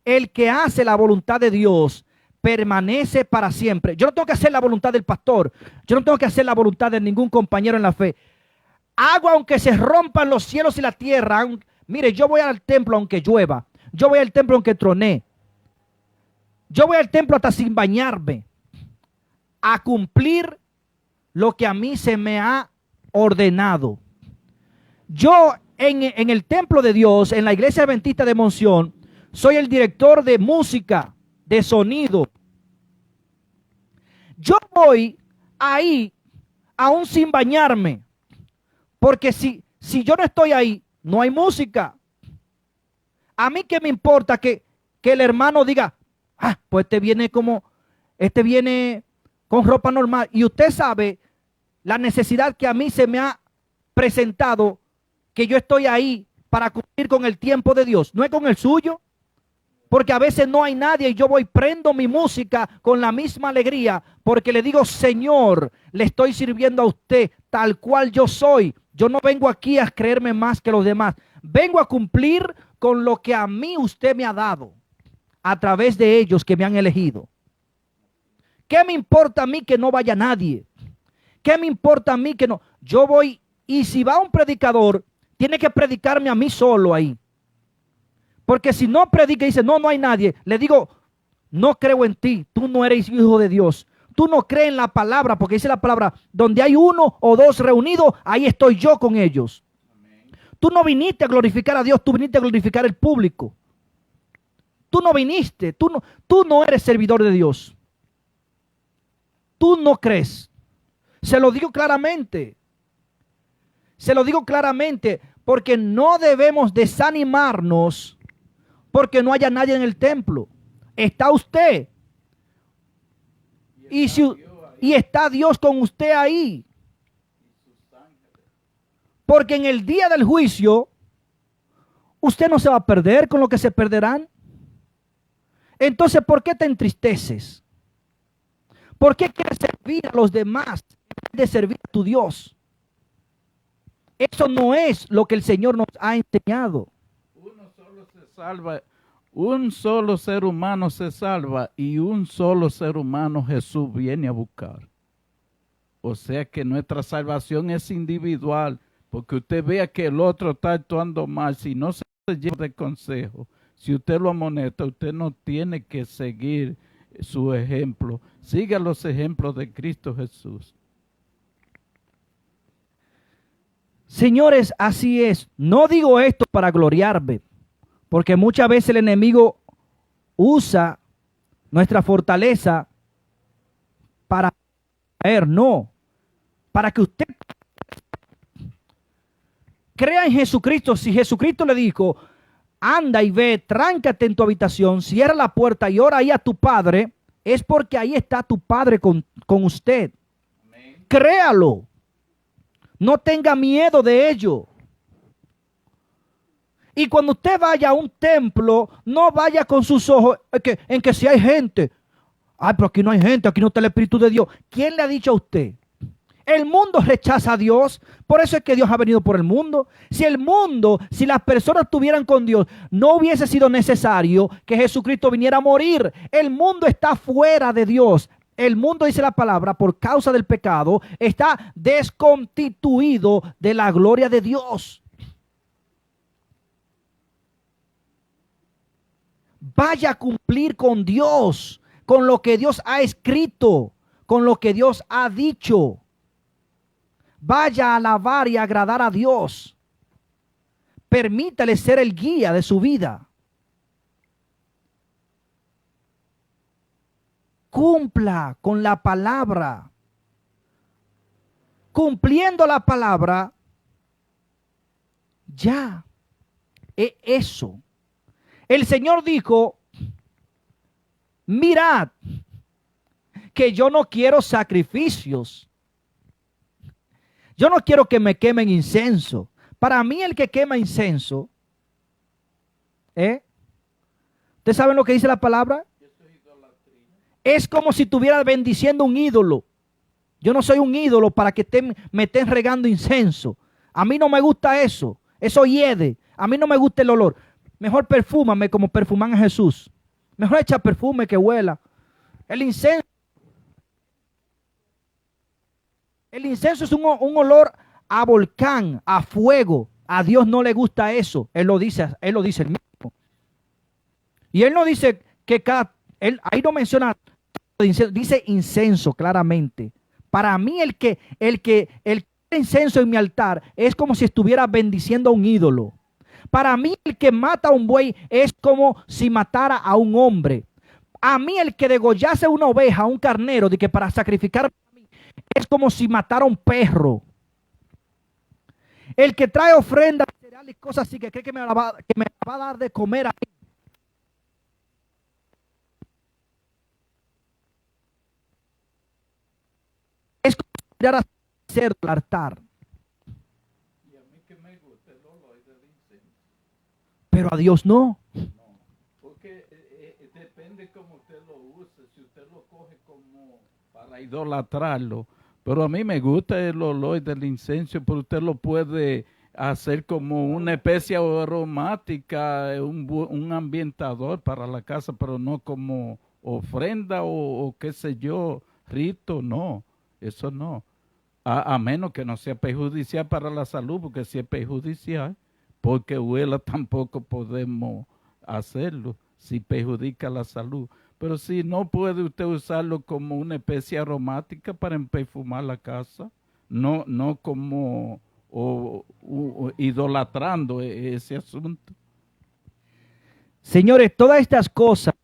El que hace la voluntad de Dios permanece para siempre. Yo no tengo que hacer la voluntad del pastor. Yo no tengo que hacer la voluntad de ningún compañero en la fe. Hago aunque se rompan los cielos y la tierra. Mire, yo voy al templo aunque llueva. Yo voy al templo aunque troné. Yo voy al templo hasta sin bañarme. A cumplir lo que a mí se me ha ordenado. Yo en el templo de Dios, en la iglesia adventista de Monción, soy el director de música, de sonido. Yo voy ahí aún sin bañarme, porque si yo no estoy ahí, no hay música. A mí qué me importa que el hermano diga, pues este viene con ropa normal. Y usted sabe la necesidad que a mí se me ha presentado, que yo estoy ahí para cumplir con el tiempo de Dios, no es con el suyo. Porque a veces no hay nadie y yo voy, prendo mi música con la misma alegría, porque le digo, Señor, le estoy sirviendo a usted tal cual yo soy. Yo no vengo aquí a creerme más que los demás. Vengo a cumplir con lo que a mí usted me ha dado a través de ellos que me han elegido. ¿Qué me importa a mí que no vaya nadie? ¿Qué me importa a mí que no? Yo voy, y si va un predicador, tiene que predicarme a mí solo ahí. Porque si no predica y dice, no, no hay nadie, le digo, no creo en ti, tú no eres hijo de Dios. Tú no crees en la palabra, porque dice la palabra, donde hay uno o dos reunidos, ahí estoy yo con ellos. Amén. Tú no viniste a glorificar a Dios, tú viniste a glorificar al público. Tú no viniste, tú no eres servidor de Dios. Tú no crees. Se lo digo claramente. Se lo digo claramente, porque no debemos desanimarnos porque no haya nadie en el templo. Está usted. Y está Dios con usted ahí. Porque en el día del juicio, usted no se va a perder con lo que se perderán. Entonces, ¿por qué te entristeces? ¿Por qué quieres servir a los demás en vez de servir a tu Dios? Eso no es lo que el Señor nos ha enseñado. Uno solo se salva. Un solo ser humano se salva y un solo ser humano Jesús viene a buscar. O sea que nuestra salvación es individual, porque usted vea que el otro está actuando mal, si no se lleva de consejo, si usted lo amonesta, usted no tiene que seguir su ejemplo. Siga los ejemplos de Cristo Jesús. Señores, así es. No digo esto para gloriarme, porque muchas veces el enemigo usa nuestra fortaleza para caer, no. Para que usted crea en Jesucristo. Si Jesucristo le dijo, anda y ve, tráncate en tu habitación, cierra la puerta y ora ahí a tu Padre, es porque ahí está tu Padre con usted. Amén. Créalo. No tenga miedo de ello. Y cuando usted vaya a un templo, no vaya con sus ojos en que si hay gente. Ay, pero aquí no hay gente, aquí no está el Espíritu de Dios. ¿Quién le ha dicho a usted? El mundo rechaza a Dios, por eso es que Dios ha venido por el mundo. Si las personas estuvieran con Dios, no hubiese sido necesario que Jesucristo viniera a morir. El mundo está fuera de Dios. El mundo, dice la palabra, por causa del pecado, está desconstituido de la gloria de Dios. Vaya a cumplir con Dios, con lo que Dios ha escrito, con lo que Dios ha dicho. Vaya a alabar y agradar a Dios. Permítale ser el guía de su vida. Cumpla con la palabra. Cumpliendo la palabra, ya es eso. El Señor dijo, mirad, que yo no quiero sacrificios. Yo no quiero que me quemen incienso. Para mí el que quema incienso, ¿ustedes saben lo que dice la palabra? Es como si estuviera bendiciendo un ídolo. Yo no soy un ídolo para que me estén regando incienso. A mí no me gusta eso. Eso hiede. A mí no me gusta el olor. Mejor perfúmame como perfuman a Jesús. Mejor echa perfume que huela. El incienso es un olor a volcán, a fuego. A Dios no le gusta eso. Él lo dice él mismo. Y él no dice que ahí no menciona, dice incienso claramente. Para mí el incienso en mi altar es como si estuviera bendiciendo a un ídolo. Para mí el que mata a un buey es como si matara a un hombre. A mí el que degollase una oveja, un carnero, de que para sacrificar es como si matara a un perro. El que trae ofrendas, cereal y cosas así, que cree que me va a dar de comer ahí. Es como si a hacer el altar. Y a mí que me gusta el olor del incienso. Pero a Dios no. No, porque depende cómo usted lo use. Si usted lo coge como para idolatrarlo. Pero a mí me gusta el olor del incienso, pero usted lo puede hacer como una especie aromática, un ambientador para la casa, pero no como ofrenda o qué sé yo, rito, no, eso no. A menos que no sea perjudicial para la salud, porque si es perjudicial, porque huela tampoco podemos hacerlo si perjudica la salud. Pero si no puede usted usarlo como una especie aromática para perfumar la casa, no como idolatrando ese asunto. Señores, todas estas cosas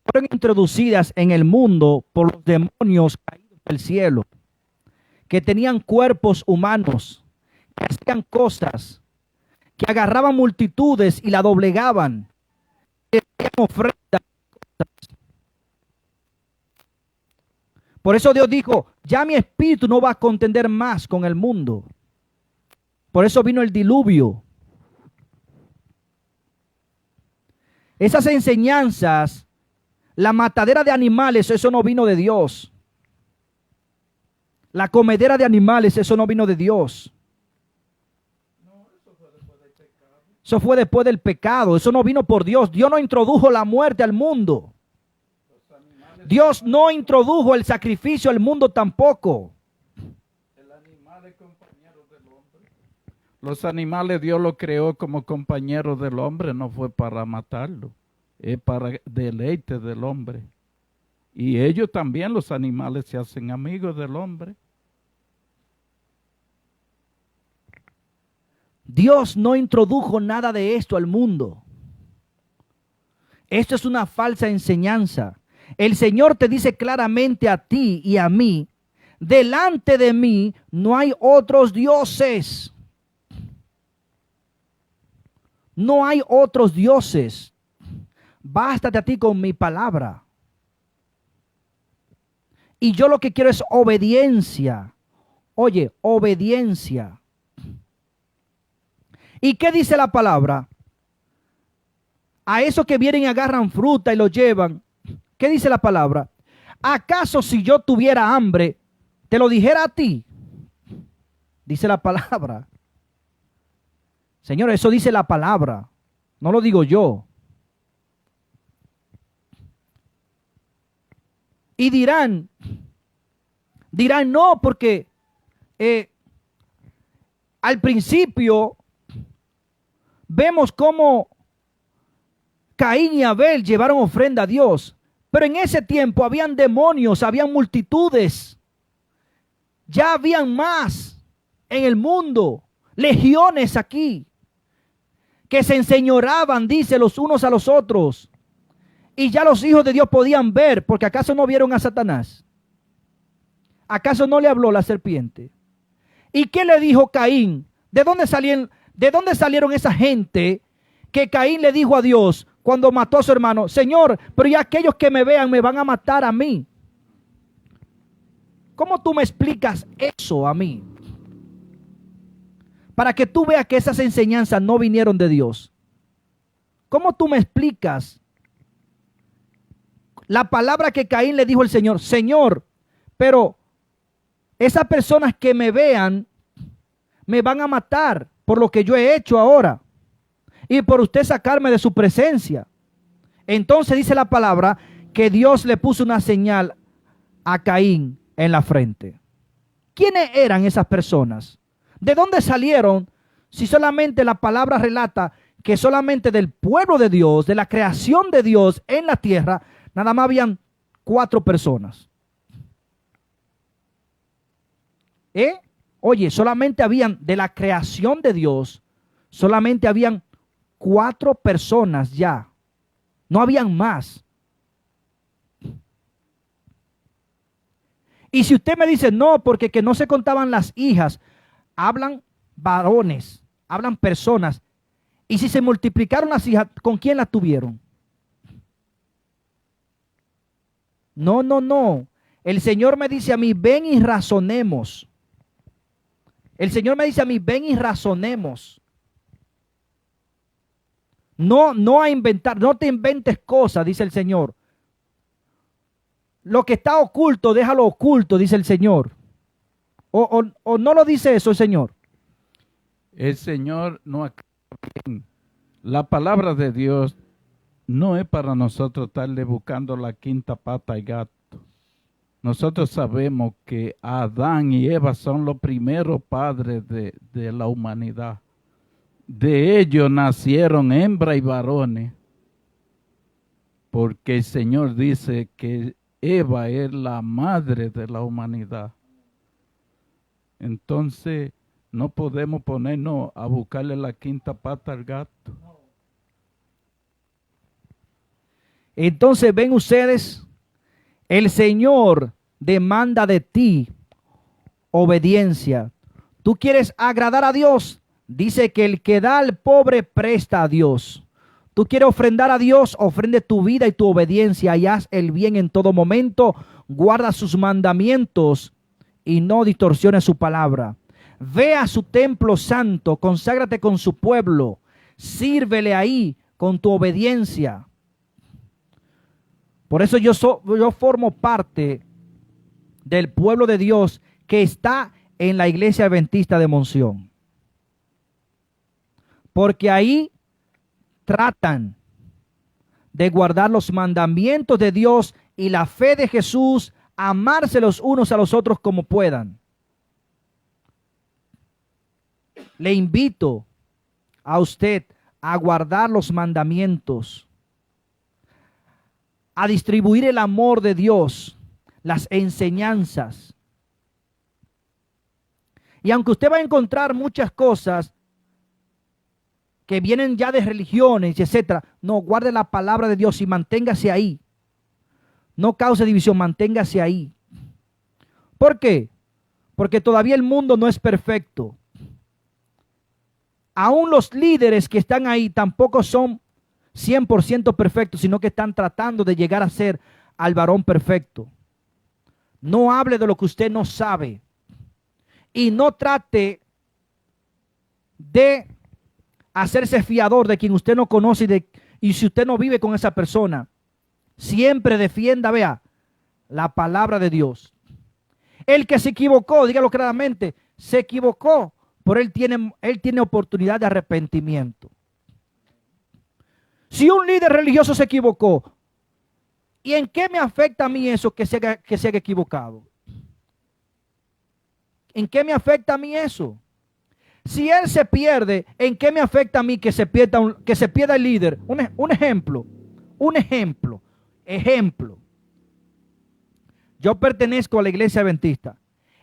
fueron introducidas en el mundo por los demonios caídos del cielo, que tenían cuerpos humanos, que hacían cosas, que agarraban multitudes y la doblegaban, que hacían ofrendas. Por eso Dios dijo, ya mi espíritu no va a contender más con el mundo. Por eso vino el diluvio. Esas enseñanzas, la matadera de animales, eso no vino de Dios. La comedera de animales, eso no vino de Dios. Eso fue después del pecado. Eso no vino por Dios. Dios no introdujo la muerte al mundo. Dios no introdujo el sacrificio al mundo tampoco. El animal es compañero del hombre. Los animales Dios los creó como compañeros del hombre, no fue para matarlo. Es para deleite del hombre. Y ellos también, los animales, se hacen amigos del hombre. Dios no introdujo nada de esto al mundo. Esto es una falsa enseñanza. El Señor te dice claramente a ti y a mí, delante de mí no hay otros dioses. No hay otros dioses. Bástate a ti con mi palabra. Y yo lo que quiero es obediencia. Oye, obediencia. ¿Y qué dice la palabra? A esos que vienen y agarran fruta y lo llevan. ¿Qué dice la palabra? ¿Acaso si yo tuviera hambre, te lo dijera a ti? Dice la palabra. Señor, eso dice la palabra. No lo digo yo. Y dirán no, porque al principio vemos cómo Caín y Abel llevaron ofrenda a Dios. Pero en ese tiempo habían demonios, habían multitudes. Ya habían más en el mundo, legiones aquí, que se enseñoraban, dice, los unos a los otros. Y ya los hijos de Dios podían ver, porque ¿acaso no vieron a Satanás? ¿Acaso no le habló la serpiente? ¿Y qué le dijo Caín? ¿De dónde salieron esa gente que Caín le dijo a Dios cuando mató a su hermano? Señor, pero ya aquellos que me vean me van a matar a mí. ¿Cómo tú me explicas eso a mí? Para que tú veas que esas enseñanzas no vinieron de Dios. ¿Cómo tú me explicas la palabra que Caín le dijo al Señor? Señor, pero esas personas que me vean me van a matar por lo que yo he hecho ahora y por usted sacarme de su presencia. Entonces dice la palabra que Dios le puso una señal a Caín en la frente. ¿Quiénes eran esas personas? ¿De dónde salieron? Si solamente la palabra relata que solamente del pueblo de Dios, de la creación de Dios en la tierra, nada más habían 4 personas. Oye, solamente habían, de la creación de Dios, solamente habían 4 personas ya. No habían más. Y si usted me dice, no, porque que no se contaban las hijas, hablan varones, hablan personas. Y si se multiplicaron las hijas, ¿con quién las tuvieron? No. El Señor me dice a mí, ven y razonemos. El Señor me dice a mí, ven y razonemos. No a inventar, no te inventes cosas, dice el Señor. Lo que está oculto, déjalo oculto, dice el Señor. O no lo dice eso el Señor. El Señor no aclara bien. La palabra de Dios no es para nosotros estarle buscando la quinta pata al gato. Nosotros sabemos que Adán y Eva son los primeros padres de la humanidad. De ellos nacieron hembras y varones. porque el Señor dice que Eva es la madre de la humanidad. Entonces, no podemos ponernos a buscarle la quinta pata al gato. Entonces, ven ustedes, el Señor demanda de ti obediencia. ¿Tú quieres agradar a Dios? Dice que el que da al pobre presta a Dios. ¿Tú quieres ofrendar a Dios? Ofrende tu vida y tu obediencia y haz el bien en todo momento. Guarda sus mandamientos y no distorsiones su palabra. Ve a su templo santo, conságrate con su pueblo, sírvele ahí con tu obediencia. Por eso yo formo parte del pueblo de Dios que está en la iglesia adventista de Monción. Porque ahí tratan de guardar los mandamientos de Dios y la fe de Jesús, amarse los unos a los otros como puedan. Le invito a usted a guardar los mandamientos, a distribuir el amor de Dios, las enseñanzas. Y aunque usted va a encontrar muchas cosas que vienen ya de religiones, etcétera, no, guarde la palabra de Dios y manténgase ahí. No cause división, manténgase ahí. ¿Por qué? Porque todavía el mundo no es perfecto. Aún los líderes que están ahí tampoco son 100% perfectos, sino que están tratando de llegar a ser al varón perfecto. No hable de lo que usted no sabe. Y no trate de hacerse fiador de quien usted no conoce y si usted no vive con esa persona. Siempre defienda, vea, la palabra de Dios. El que se equivocó, dígalo claramente, se equivocó, pero él tiene oportunidad de arrepentimiento. Si un líder religioso se equivocó, ¿y en qué me afecta a mí eso que se haya equivocado? ¿En qué me afecta a mí eso? Si él se pierde, ¿en qué me afecta a mí que se pierda el líder? Un ejemplo. Yo pertenezco a la iglesia adventista.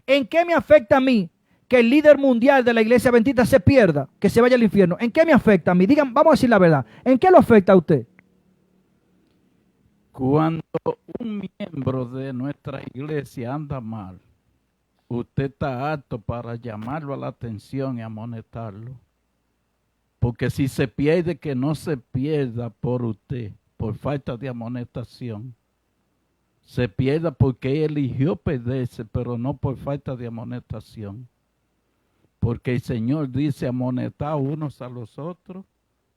¿En qué me afecta a mí que el líder mundial de la iglesia adventista se pierda, que se vaya al infierno? ¿En qué me afecta a mí? Digan, vamos a decir la verdad. ¿En qué lo afecta a usted? Cuando un miembro de nuestra iglesia anda mal, usted está apto para llamarlo a la atención y amonestarlo. Porque si se pierde, que no se pierda por usted, por falta de amonestación. Se pierda porque eligió perderse, pero no por falta de amonestación. Porque el Señor dice amonestar unos a los otros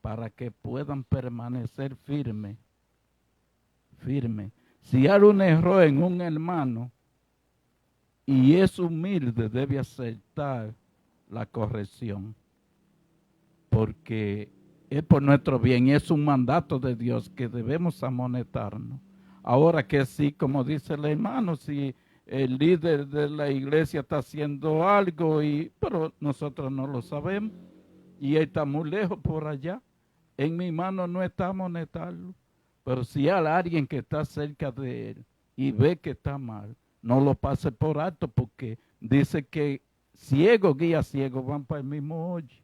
para que puedan permanecer firmes. Si hay un error en un hermano y es humilde, debe aceptar la corrección. Porque es por nuestro bien y es un mandato de Dios que debemos amonestarnos. Ahora que sí, como dice el hermano, si el líder de la iglesia está haciendo algo, pero nosotros no lo sabemos y él está muy lejos por allá, en mi mano no está amonestarlo. Pero si hay alguien que está cerca de él y ve que está mal, no lo pase por alto, porque dice que ciego guía ciego, van para el mismo hoyo.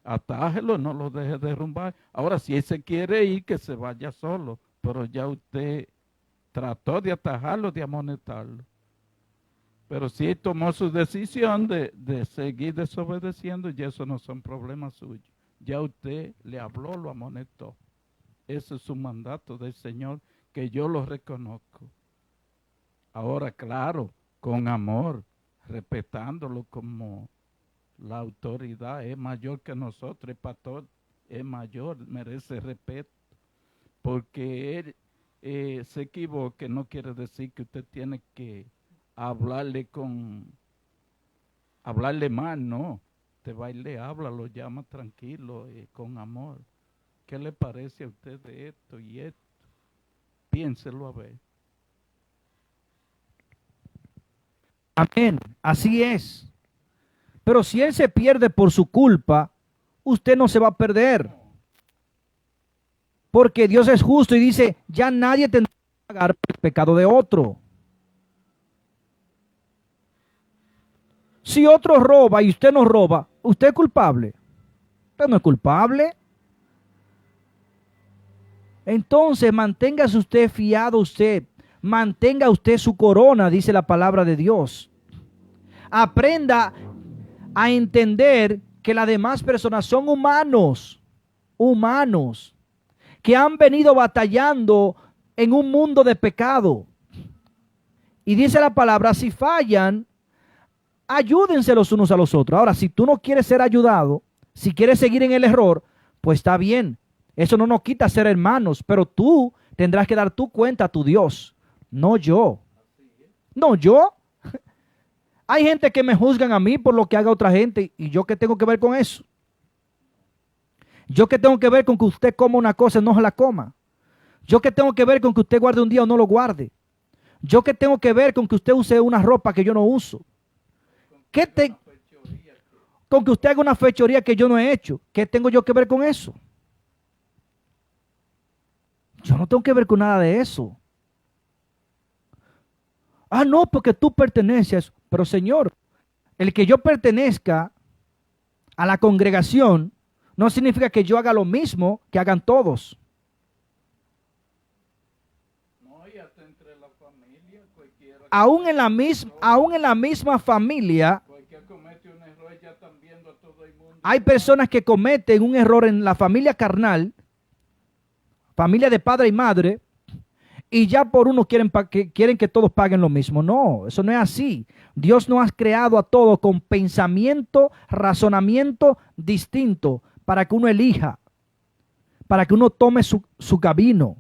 Atájelo, no lo deje derrumbar. Ahora, si él se quiere ir, que se vaya solo, pero ya usted trató de atajarlo, de amonestarlo. Pero si él tomó su decisión de seguir desobedeciendo, ya eso no son problemas suyos. Ya usted le habló, lo amonestó. Ese es un mandato del Señor que yo lo reconozco. Ahora, claro, con amor, respetándolo como la autoridad es mayor que nosotros, el pastor es mayor, merece respeto. Porque él se equivoque, no quiere decir que usted tiene que hablarle mal, no. Usted va y le habla, lo llama tranquilo, con amor. ¿Qué le parece a usted de esto y esto? Piénselo a ver. Amén, así es. Pero si él se pierde por su culpa, usted no se va a perder. Porque Dios es justo y dice, ya nadie tendrá que pagar por el pecado de otro. Si otro roba y usted no roba, ¿usted es culpable? Usted no es culpable. Entonces, manténgase usted fiado usted. Mantenga usted su corona, dice la palabra de Dios. Aprenda a entender que las demás personas son humanos, que han venido batallando en un mundo de pecado. Y dice la palabra, si fallan, ayúdense los unos a los otros. Ahora, si tú no quieres ser ayudado, si quieres seguir en el error, pues está bien. Eso no nos quita ser hermanos, pero tú tendrás que dar tu cuenta a tu Dios, no yo. No yo. Hay gente que me juzgan a mí por lo que haga otra gente, y yo qué tengo que ver con eso. Yo qué tengo que ver con que usted coma una cosa y no se la coma. Yo qué tengo que ver con que usted guarde un día o no lo guarde. Yo qué tengo que ver con que usted use una ropa que yo no uso. Con que usted haga una fechoría que yo no he hecho. ¿Qué tengo yo que ver con eso? Yo no tengo que ver con nada de eso. Ah, no, porque tú perteneces. Pero Señor, el que yo pertenezca a la congregación no significa que yo haga lo mismo que hagan todos. Aún en la misma familia, hay personas que cometen un error en la familia carnal, familia de padre y madre, y ya por uno quieren que todos paguen lo mismo. No, eso no es así. Dios nos ha creado a todos con pensamiento, razonamiento distinto para que uno elija, para que uno tome su camino.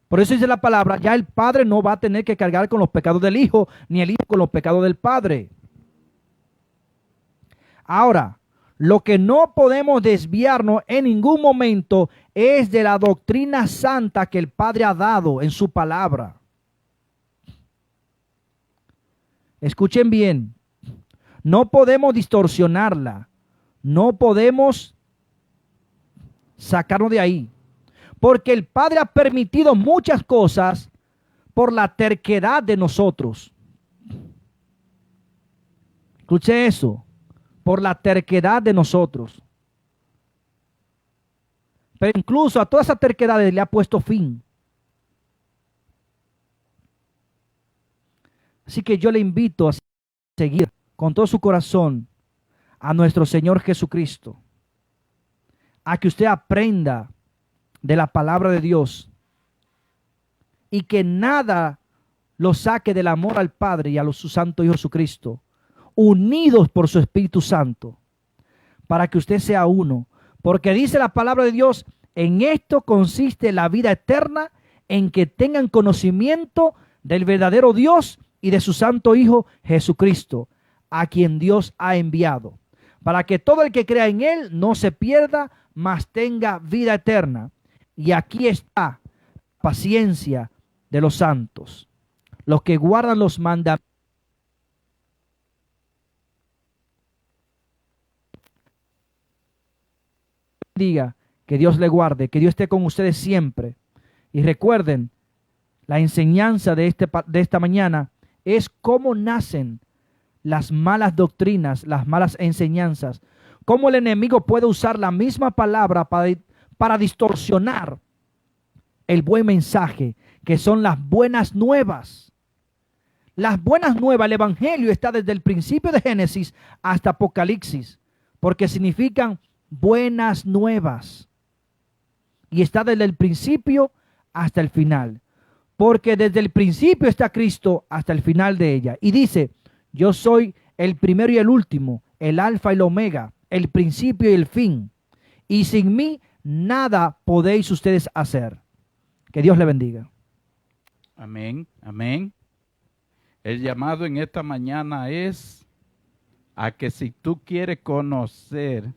Por eso dice la palabra, ya el padre no va a tener que cargar con los pecados del hijo, ni el hijo con los pecados del padre. Ahora, lo que no podemos desviarnos en ningún momento es de la doctrina santa que el Padre ha dado en su palabra. Escuchen bien, no podemos distorsionarla, no podemos sacarnos de ahí, porque el Padre ha permitido muchas cosas por la terquedad de nosotros. Escuche eso, por la terquedad de nosotros. Pero incluso a todas esas terquedades le ha puesto fin. Así que yo le invito a seguir con todo su corazón a nuestro Señor Jesucristo, a que usted aprenda de la palabra de Dios y que nada lo saque del amor al Padre y a su Santo Hijo Jesucristo, unidos por su Espíritu Santo, para que usted sea uno. Porque dice la palabra de Dios, en esto consiste la vida eterna, en que tengan conocimiento del verdadero Dios y de su Santo Hijo Jesucristo, a quien Dios ha enviado, para que todo el que crea en Él no se pierda, mas tenga vida eterna. Y aquí está paciencia de los santos, los que guardan los mandamientos. Diga, que Dios le guarde, que Dios esté con ustedes siempre. Y recuerden, la enseñanza de esta mañana es cómo nacen las malas doctrinas, las malas enseñanzas, cómo el enemigo puede usar la misma palabra para distorsionar el buen mensaje, que son las buenas nuevas. Las buenas nuevas, el evangelio está desde el principio de Génesis hasta Apocalipsis, porque significan buenas nuevas. Y está desde el principio hasta el final. Porque desde el principio está Cristo hasta el final de ella. Y dice, yo soy el primero y el último, el alfa y el omega, el principio y el fin. Y sin mí nada podéis ustedes hacer. Que Dios le bendiga. Amén, amén. El llamado en esta mañana es a que si tú quieres conocer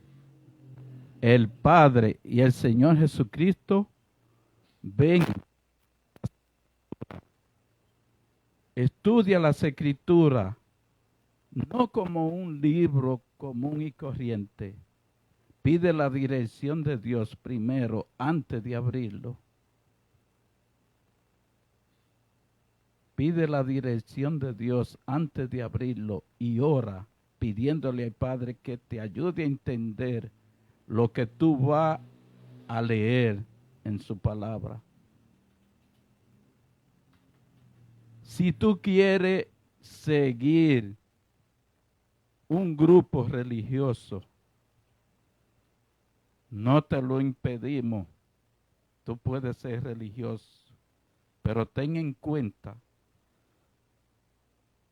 el Padre y el Señor Jesucristo, ven, estudia las Escrituras, no como un libro común y corriente, Pide la dirección de Dios primero antes de abrirlo. Pide la dirección de Dios antes de abrirlo y ora pidiéndole al Padre que te ayude a entender lo que tú vas a leer en su palabra. Si tú quieres seguir un grupo religioso, no te lo impedimos. Tú puedes ser religioso, pero ten en cuenta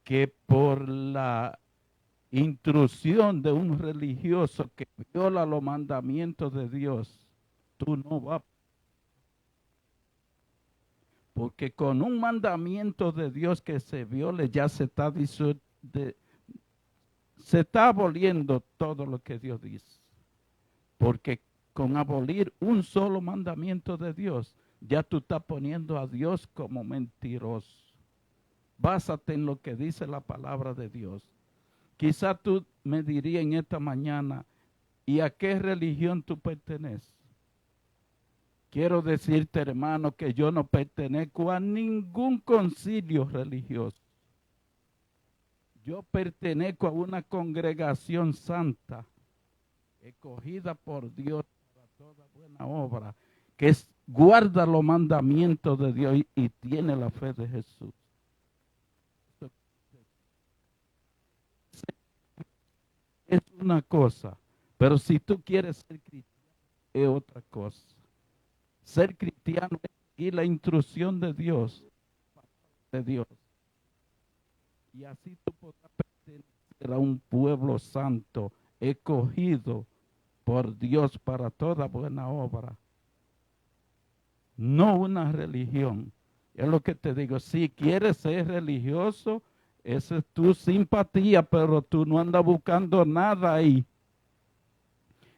que por la intrusión de un religioso que viola los mandamientos de Dios, tú no vas. Porque con un mandamiento de Dios que se viole ya se está aboliendo todo lo que Dios dice. Porque con abolir un solo mandamiento de Dios, ya tú estás poniendo a Dios como mentiroso. Básate en lo que dice la palabra de Dios. Quizá tú me dirías en esta mañana, ¿y a qué religión tú perteneces? Quiero decirte, hermano, que yo no pertenezco a ningún concilio religioso. Yo pertenezco a una congregación santa, escogida por Dios para toda buena obra, que guarda los mandamientos de Dios y tiene la fe de Jesús. Es una cosa, pero si tú quieres ser cristiano, es otra cosa. Ser cristiano es seguir la instrucción de Dios. Y así tú podrás pertenecer a un pueblo santo, escogido por Dios para toda buena obra. No una religión. Es lo que te digo, si quieres ser religioso, esa es tu simpatía, pero tú no andas buscando nada ahí.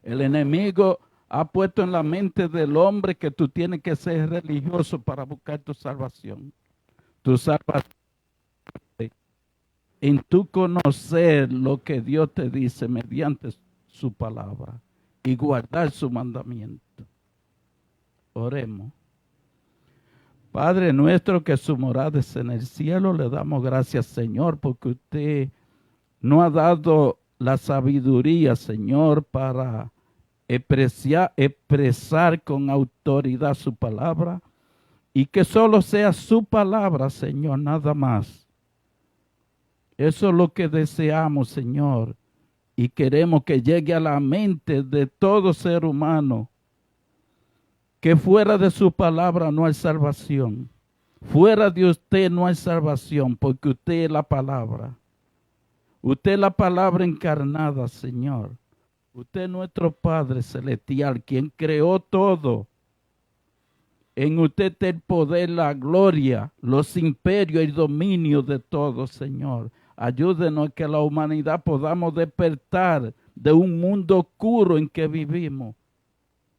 El enemigo ha puesto en la mente del hombre que tú tienes que ser religioso para buscar tu salvación. Tu salvación en tu conocer lo que Dios te dice mediante su palabra y guardar su mandamiento. Oremos. Padre nuestro que su morada es en el cielo, le damos gracias, Señor, porque usted nos ha dado la sabiduría, Señor, para expresar con autoridad su palabra y que solo sea su palabra, Señor, nada más. Eso es lo que deseamos, Señor, y queremos que llegue a la mente de todo ser humano que fuera de su palabra no hay salvación. Fuera de usted no hay salvación, porque usted es la palabra. Usted es la palabra encarnada, Señor. Usted es nuestro Padre celestial, quien creó todo. En usted está el poder, la gloria, los imperios y el dominio de todo, Señor. Ayúdenos a que la humanidad podamos despertar de un mundo oscuro en que vivimos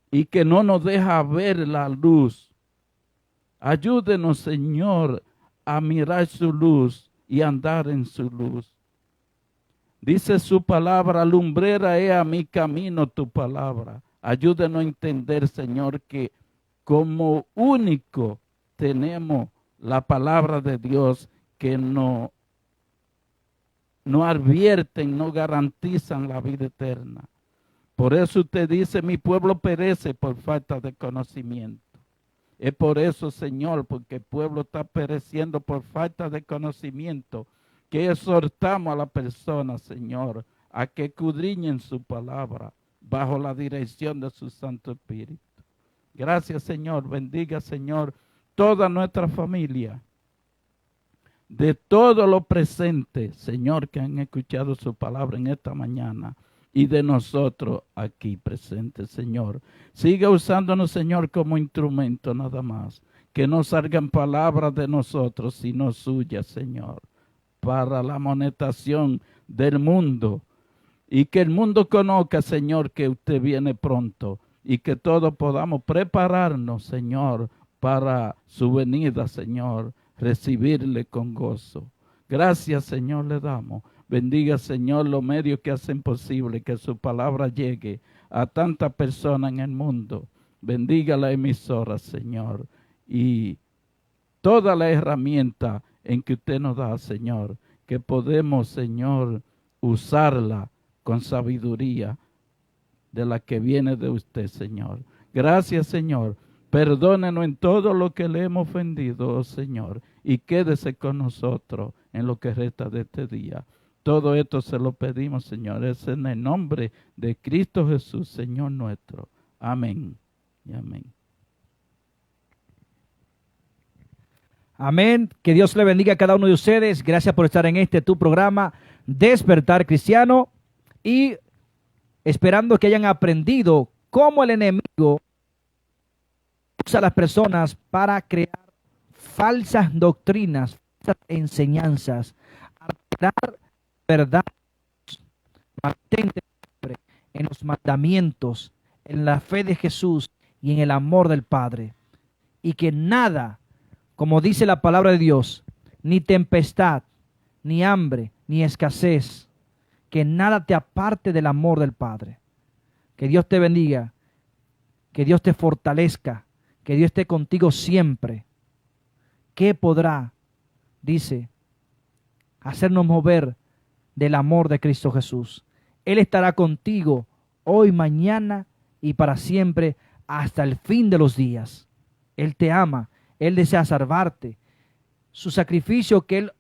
y que no nos deja ver la luz. Ayúdenos, Señor, a mirar su luz y andar en su luz. Dice su palabra, lumbrera es a mi camino tu palabra. Ayúdenos a entender, Señor, que como único tenemos la palabra de Dios que no advierten, no garantizan la vida eterna. Por eso usted dice, mi pueblo perece por falta de conocimiento. Es por eso, Señor, porque el pueblo está pereciendo por falta de conocimiento, que exhortamos a la persona, Señor, a que escudriñen su palabra bajo la dirección de su Santo Espíritu. Gracias, Señor. Bendiga, Señor, toda nuestra familia, de todo lo presente, Señor, que han escuchado su palabra en esta mañana. Y de nosotros aquí presentes, Señor. Siga usándonos, Señor, como instrumento nada más. Que no salgan palabras de nosotros, sino suyas, Señor. Para la amonestación del mundo. Y que el mundo conozca, Señor, que usted viene pronto. Y que todos podamos prepararnos, Señor, para su venida, Señor. Recibirle con gozo. Gracias, Señor, le damos. Bendiga, Señor, los medios que hacen posible que su palabra llegue a tantas personas en el mundo. Bendiga la emisora, Señor, y toda la herramienta en que usted nos da, Señor, que podemos, Señor, usarla con sabiduría de la que viene de usted, Señor. Gracias, Señor. Perdónenos en todo lo que le hemos ofendido, oh Señor, y quédese con nosotros en lo que resta de este día. Todo esto se lo pedimos, Señor, es en el nombre de Cristo Jesús, Señor nuestro. Amén y amén. Amén. Que Dios le bendiga a cada uno de ustedes. Gracias por estar en tu programa Despertar Cristiano, y esperando que hayan aprendido cómo el enemigo usa a las personas para crear falsas doctrinas, falsas enseñanzas, alterar verdad. Mantente siempre en los mandamientos, en la fe de Jesús y en el amor del Padre. Y que nada, como dice la palabra de Dios, ni tempestad, ni hambre, ni escasez, que nada te aparte del amor del Padre. Que Dios te bendiga, que Dios te fortalezca, que Dios esté contigo siempre. ¿Qué podrá, dice, hacernos mover del amor de Cristo Jesús? Él estará contigo hoy, mañana y para siempre, hasta el fin de los días. Él te ama, Él desea salvarte. Su sacrificio que Él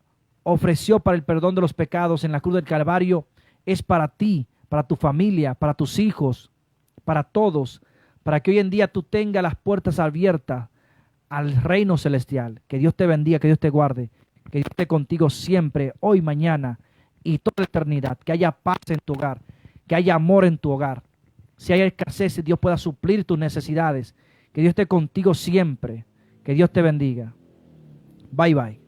ofreció para el perdón de los pecados en la cruz del Calvario es para ti, para tu familia, para tus hijos, para todos, para que hoy en día tú tengas las puertas abiertas al reino celestial. Que Dios te bendiga, que Dios te guarde, que Dios esté contigo siempre, hoy, mañana y toda la eternidad. Que haya paz en tu hogar, que haya amor en tu hogar. Si hay escasez, Dios pueda suplir tus necesidades. Que Dios esté contigo siempre. Que Dios te bendiga. Bye, bye.